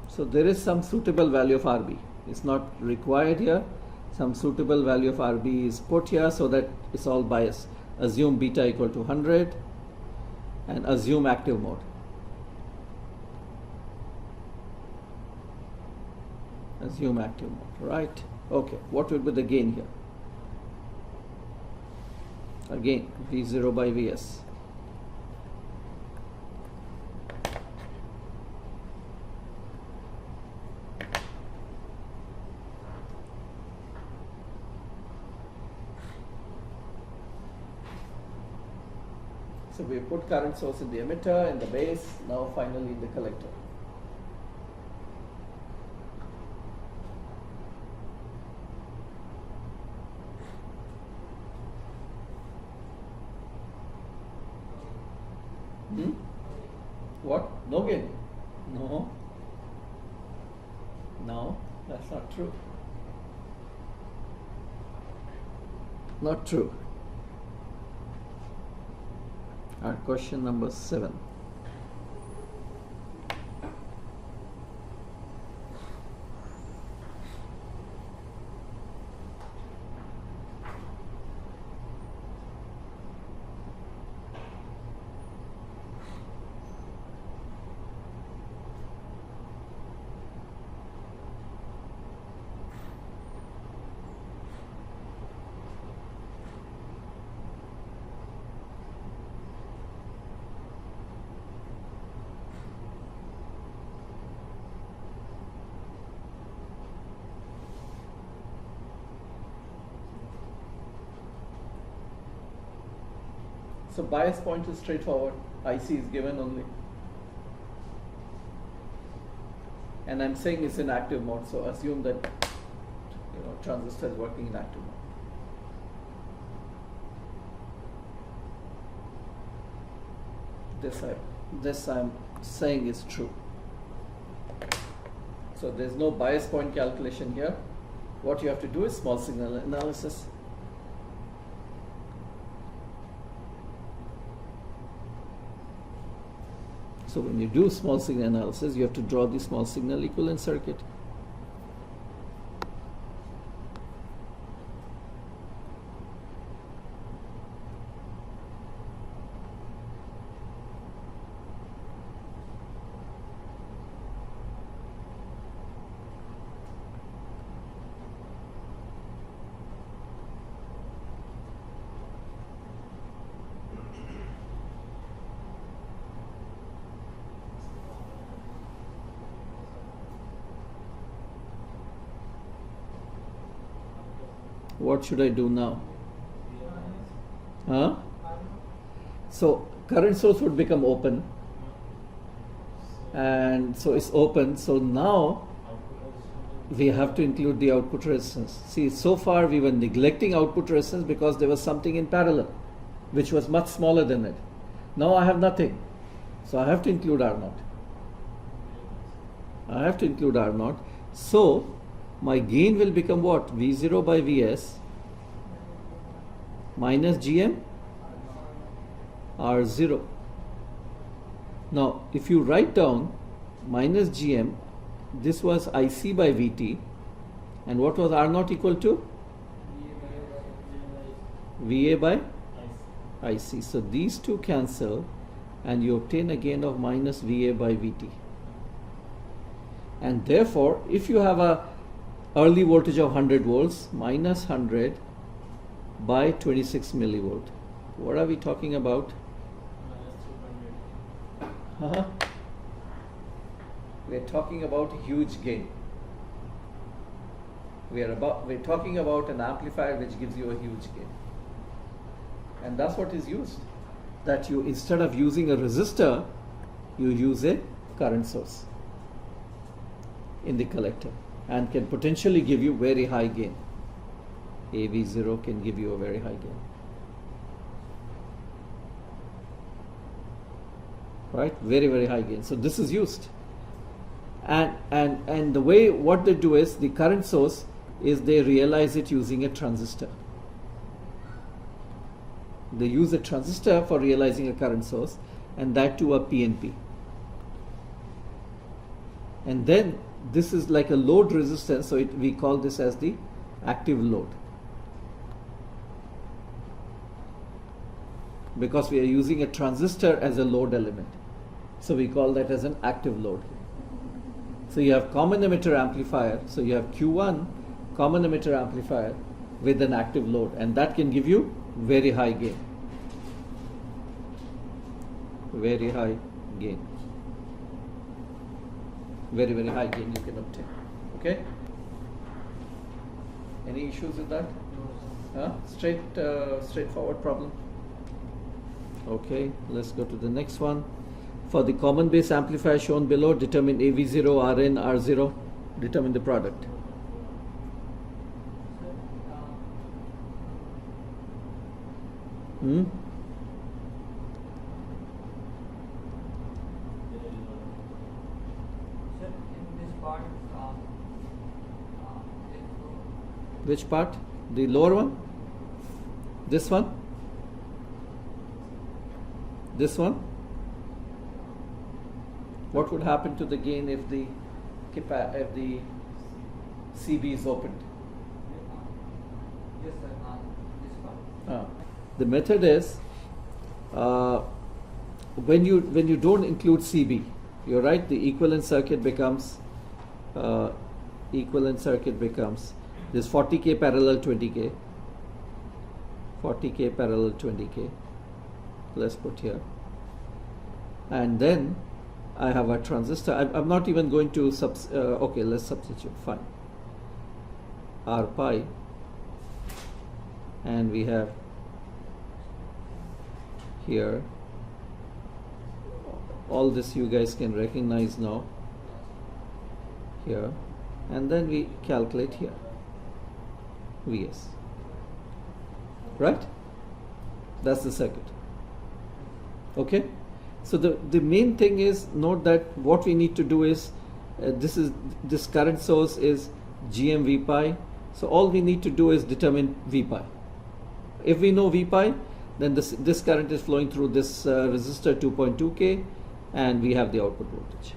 [SPEAKER 1] So there is some suitable value of RB. It's not required here. Some suitable value of RB is put here so that it's all biased. Assume beta equal to 100 and assume active mode. Assume active mode, right? Okay, what would be the gain here? Again, V0 by Vs. So we put current source in the emitter, in the base, now finally in the collector. What? No gain? No. No, that's not true. Not true. Alright, question number 7. So bias point is straightforward. IC is given only. And I'm saying it's in active mode, so assume that transistor is working in active mode. This I'm saying is true. So there's no bias point calculation here. What you have to do is small signal analysis. So when you do small signal analysis, you have to draw the small signal equivalent circuit. What should I do now? Huh? So current source would become open, and so it's open. So now we have to include the output resistance. See, so far we were neglecting output resistance because there was something in parallel which was much smaller than it. Now I have nothing, so I have to include R0. I have to include R0. So my gain will become what? V0 by Vs minus Gm R0. Now if you write down minus Gm, this was IC by Vt, and what was R0 equal to? Va by IC. So these two cancel and you obtain a gain of minus Va by Vt. And therefore if you have a early voltage of 100 volts, minus 100 by 26 millivolt. What are we talking about? We are talking about a huge gain. We're talking about an amplifier which gives you a huge gain. And that's what is used. That you, instead of using a resistor, you use a current source in the collector, and can potentially give you very high gain. AV0 can give you a very high gain. Right? Very, very high gain. So this is used. And the way what they do is, the current source is they realize it using a transistor. They use a transistor for realizing a current source, and that to a PNP. And then this is like a load resistance, so we call this as the active load, because we are using a transistor as a load element, so we call that as an active load. So you have common emitter amplifier, so you have Q1 common emitter amplifier with an active load, and that can give you very high gain. Very high gain. Very, very high gain you can obtain. Okay? Any issues with that? Straightforward problem. Okay, let's go to the next one. For the common base amplifier shown below, determine AV0, Rn, R0. Determine the product.
[SPEAKER 2] Sir, in this part,
[SPEAKER 1] Which part? The lower one? This one? This one? What would happen to the gain if the CB is opened?
[SPEAKER 2] yes, sir, this part.
[SPEAKER 1] The method is when you don't include CB, you're right. The equivalent circuit becomes this 40K parallel 20K. 40K parallel 20K. Let's put here, and then I have a transistor. I'm not even going to okay, let's substitute. Fine. R pi, and we have here all this you guys can recognize now here, and then we calculate here Vs. Right? That's the circuit. Okay, so the main thing is, note that what we need to do is this current source is GM V pi, so all we need to do is determine V pi. If we know V pi, then this current is flowing through this resistor 2.2K, and we have the output voltage,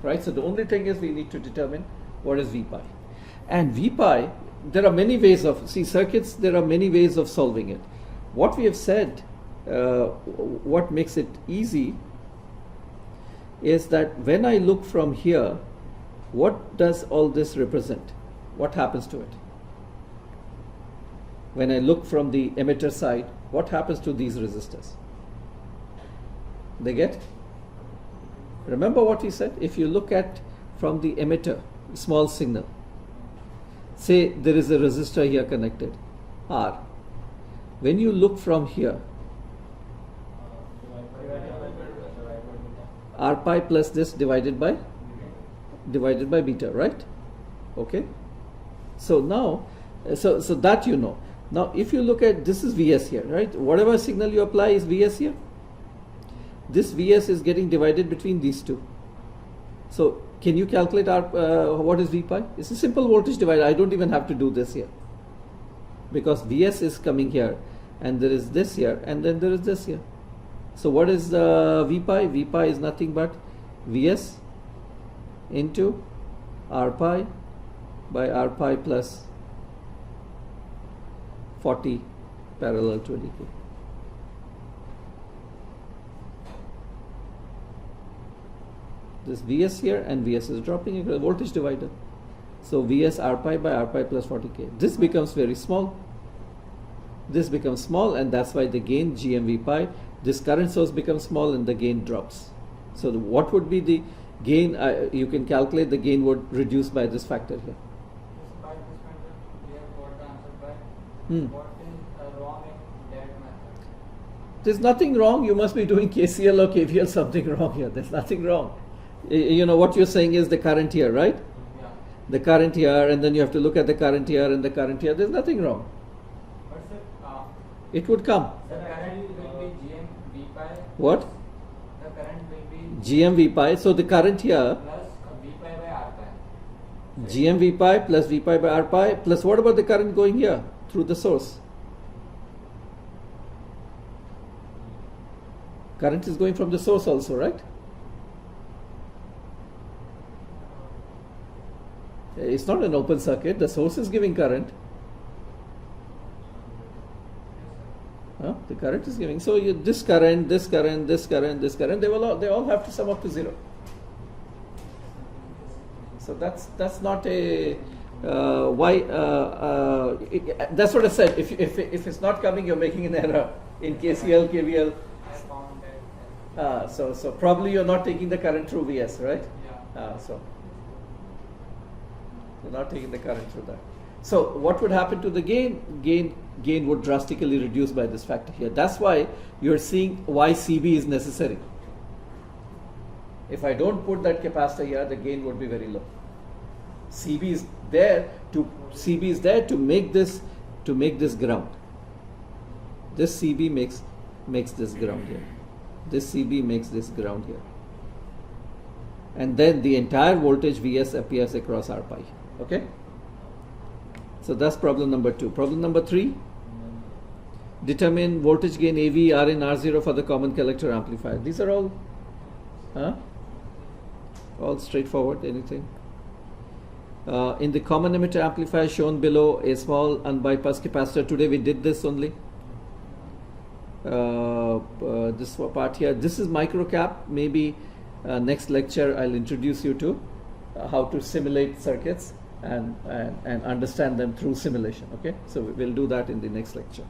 [SPEAKER 1] right? So the only thing is we need to determine what is V pi. And V pi, there are many ways of, see circuits, there are many ways of solving it. What we have said, what makes it easy is that when I look from here, what does all this represent? What happens to it? When I look from the emitter side, what happens to these resistors? They get? Remember what we said? If you look at from the emitter, small signal, say there is a resistor here connected, R. When you look from here, R pi plus this divided by beta, right? Okay. So now, so that you know. Now, if you look at, this is Vs here, right? Whatever signal you apply is Vs here. This Vs is getting divided between these two. So, can you calculate what is V pi? It's a simple voltage divider. I don't even have to do this here. Because Vs is coming here, and there is this here, and then there is this here. So, what is V pi? V pi is nothing but Vs into R pi by R pi plus 40 parallel to a decay. This Vs here and Vs is dropping into the voltage divider. So Vs R pi by R pi plus 40k. This becomes very small. This becomes small, and that's why the gain GMV pi. This current source becomes small and the gain drops. So what would be the gain? You can calculate the gain would reduce by this factor here.
[SPEAKER 2] By this method, we have got the answer by what is wrong in that method.
[SPEAKER 1] There's nothing wrong. You must be doing KCL or KVL, something wrong here. There's nothing wrong. You know what you're saying is the current here, right?
[SPEAKER 2] Yeah.
[SPEAKER 1] The current here, and then you have to look at the current here and the current here. There's nothing wrong.
[SPEAKER 2] But sir,
[SPEAKER 1] It would come.
[SPEAKER 2] the current will be GMV pi.
[SPEAKER 1] What?
[SPEAKER 2] The current will be
[SPEAKER 1] GMV pi. So the current here,
[SPEAKER 2] plus V pi by R pi.
[SPEAKER 1] GMV pi plus V pi by R pi plus what about the current going here through the source? Current is going from the source also, right? It's not an open circuit. The source is giving current. The current is giving. So this current, this current, this current, this current, they all have to sum up to 0. So that's not a that's what I said. If it's not coming, you're making an error in KCL, KVL.
[SPEAKER 2] I found that.
[SPEAKER 1] So probably you're not taking the current through Vs, right?
[SPEAKER 2] Yeah.
[SPEAKER 1] So you're not taking the current through that. So what would happen to the gain? Gain would drastically reduce by this factor here. That's why you're seeing why CB is necessary. If I don't put that capacitor here, the gain would be very low. CB is there to make this ground. This CB makes this ground here. This CB makes this ground here. And then the entire voltage Vs appears across R pi. Okay? So that's problem number 2. Problem number 3, determine voltage gain AV, Rin, R0 for the common collector amplifier. These are all straightforward, anything. In the common emitter amplifier shown below, a small unbypassed capacitor. Today we did this only. This part here. This is microcap. Maybe next lecture I'll introduce you to how to simulate circuits and understand them through simulation. Okay, so we'll do that in the next lecture.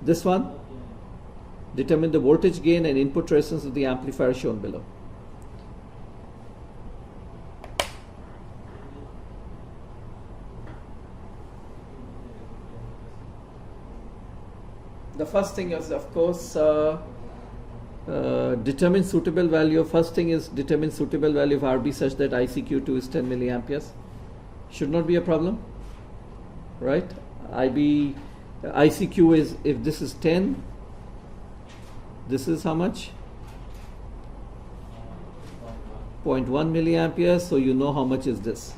[SPEAKER 1] This one, determine the voltage gain and input resistance of the amplifier shown below. The first thing is, of course, determine suitable value. First thing is determine suitable value of RB such that ICQ2 is 10 milliamperes. Should not be a problem, right? ICQ is, if this is 10, this is how much? 0.1 milliamperes. So you know how much is this,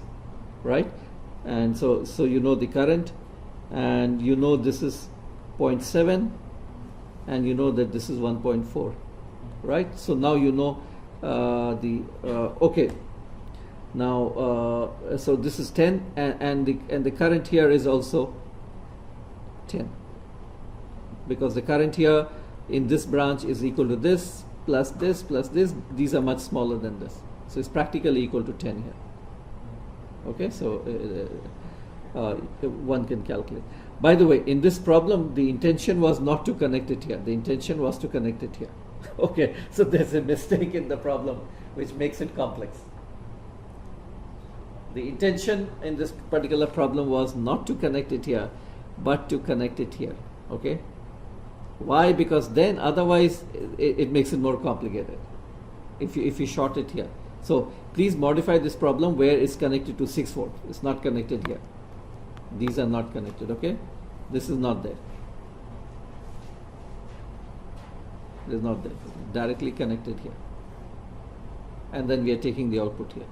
[SPEAKER 1] right? And so you know the current, and you know this is 0.7, and you know that this is 1.4, right? So now you know okay. Now so this is 10, and the current here is also 10, because the current here in this branch is equal to this plus this plus this. These are much smaller than this, so it's practically equal to 10 here. Okay, so one can calculate. By the way, in this problem, the intention was not to connect it here. The intention was to connect it here. Okay, so there's a mistake in the problem which makes it complex. The intention in this particular problem was not to connect it here, but to connect it here. Okay? Why? Because then otherwise it makes it more complicated if you short it here. So please modify this problem where it's connected to 6 volt. It's not connected here. These are not connected. Okay? This is not there. It is not there. Directly connected here. And then we are taking the output here.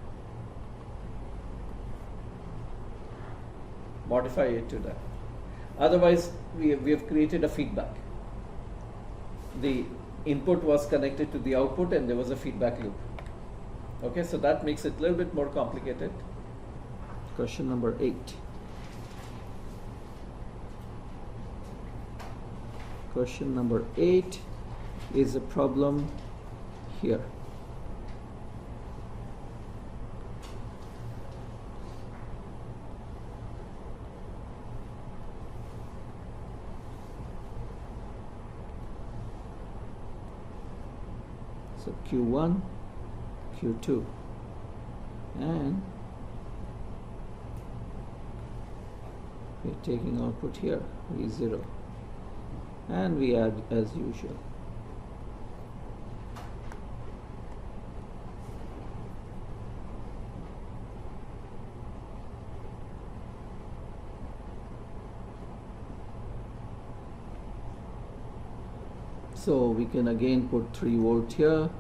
[SPEAKER 1] Modify it to that. Otherwise, we have created a feedback. The input was connected to the output and there was a feedback loop. Okay, so that makes it a little bit more complicated. Question number 8. Question number 8 is a problem here. So Q1, Q2, and we're taking output here, V0, and we add as usual. So we can again put 3 volt here,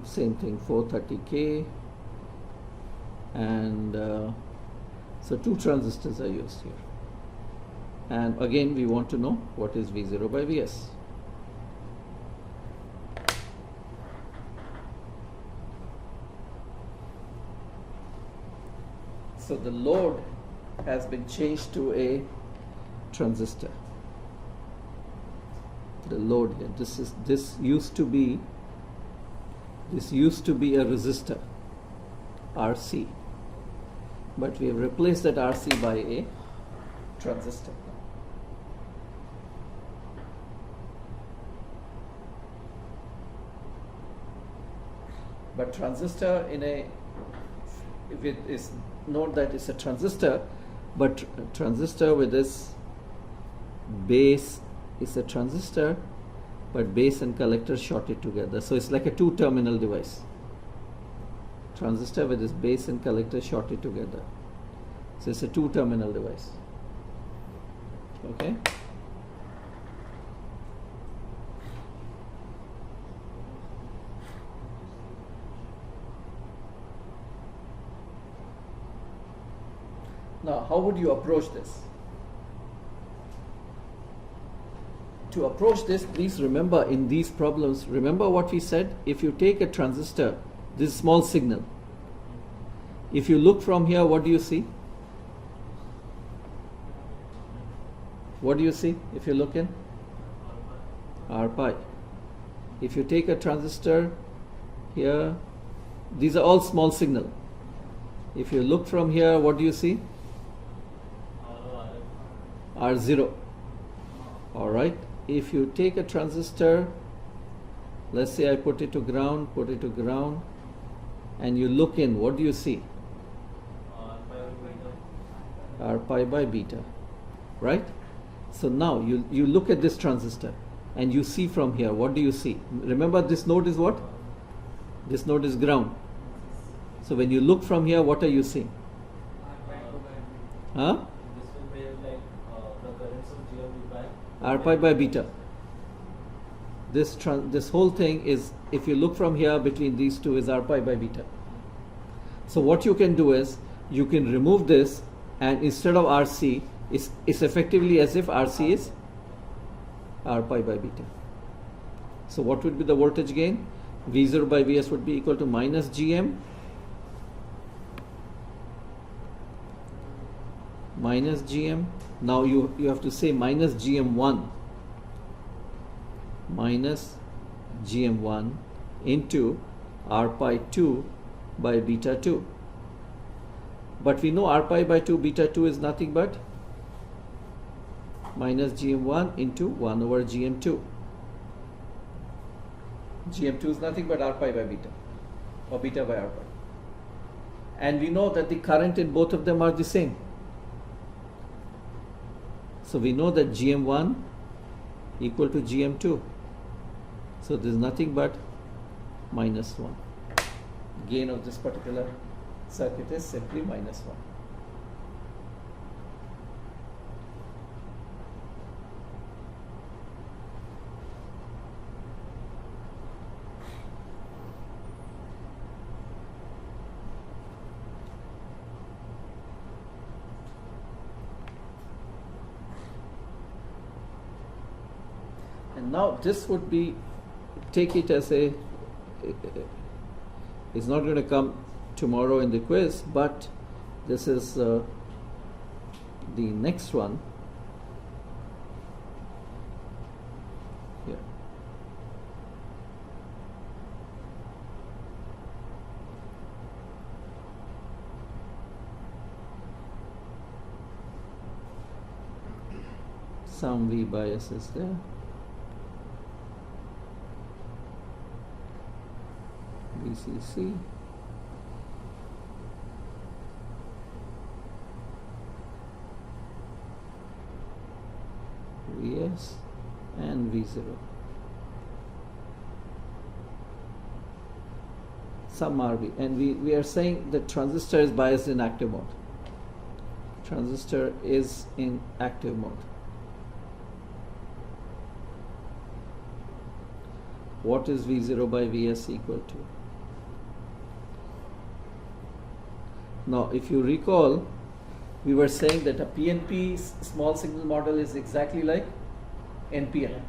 [SPEAKER 1] same thing, 430K, and so 2 transistors are used here. And again we want to know what is V0 by Vs. So the load has been changed to a transistor. The load here, this used to be a resistor, RC, but we have replaced that RC by a transistor. But transistor if it is, note that it's a transistor, but transistor with this base is a transistor, but base and collector shorted together. So it's like a 2-terminal device. Transistor with this base and collector shorted together. So it's a 2-terminal device. Okay? Now, how would you approach this? To approach this, please remember in these problems, remember what we said. If you take a transistor, this small signal, if you look from here, what do you see? What do you see if you look in? R pi. If you take a transistor here, these are all small signal. If you look from here, what do you see? R0. All right. If you take a transistor, let's say I put it to ground, and you look in, what do you see? R pi by beta, right? So now you look at this transistor and you see from here, what do you see? Remember, this node is what? This node is ground. So when you look from here, what are you seeing? Huh? R pi by beta. This whole thing is, if you look from here, between these two is R pi by beta. So what you can do is, you can remove this, and instead of RC, it's effectively as if RC is R pi by beta. So what would be the voltage gain? V0 by Vs would be equal to minus Gm minus Gm. Now you have to say minus Gm1 minus Gm1 into R pi 2 by beta 2. But we know R pi by 2 beta 2 is nothing but minus Gm1 into 1 over Gm2. Gm2 is nothing but R pi by beta, or beta by R pi. And we know that the current in both of them are the same. So we know that Gm1 equal to Gm2. So this is nothing but minus 1. Gain of this particular circuit is simply minus 1. And now this would be, take it as a, it's not going to come tomorrow in the quiz, but this is the next one. Here. Some V bias is there. VCC. Vs and V0. Some RV, and we are saying the transistor is biased in active mode. Transistor is in active mode. What is V0 by Vs equal to? Now, if you recall, we were saying that a PNP small signal model is exactly like NPN.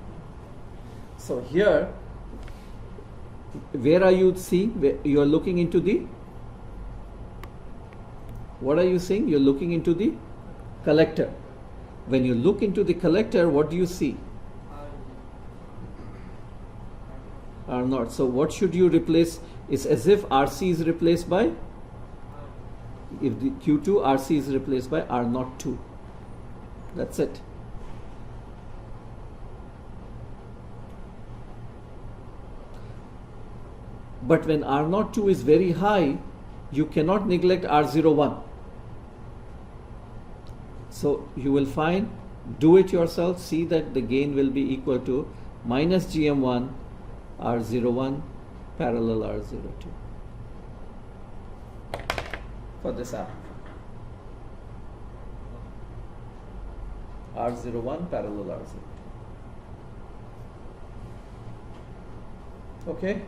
[SPEAKER 1] So here, where are you seeing? You are looking into the, what are you seeing? You're looking into the collector. When you look into the collector, what do you see? R0. So what should you replace? It's as if RC is replaced by, if the Q2, RC is replaced by R02. That's it. But when R02 is very high, you cannot neglect R01. So you will find, do it yourself, see that the gain will be equal to minus GM1 R01 parallel R02 for this R. R01 parallel R02. Okay.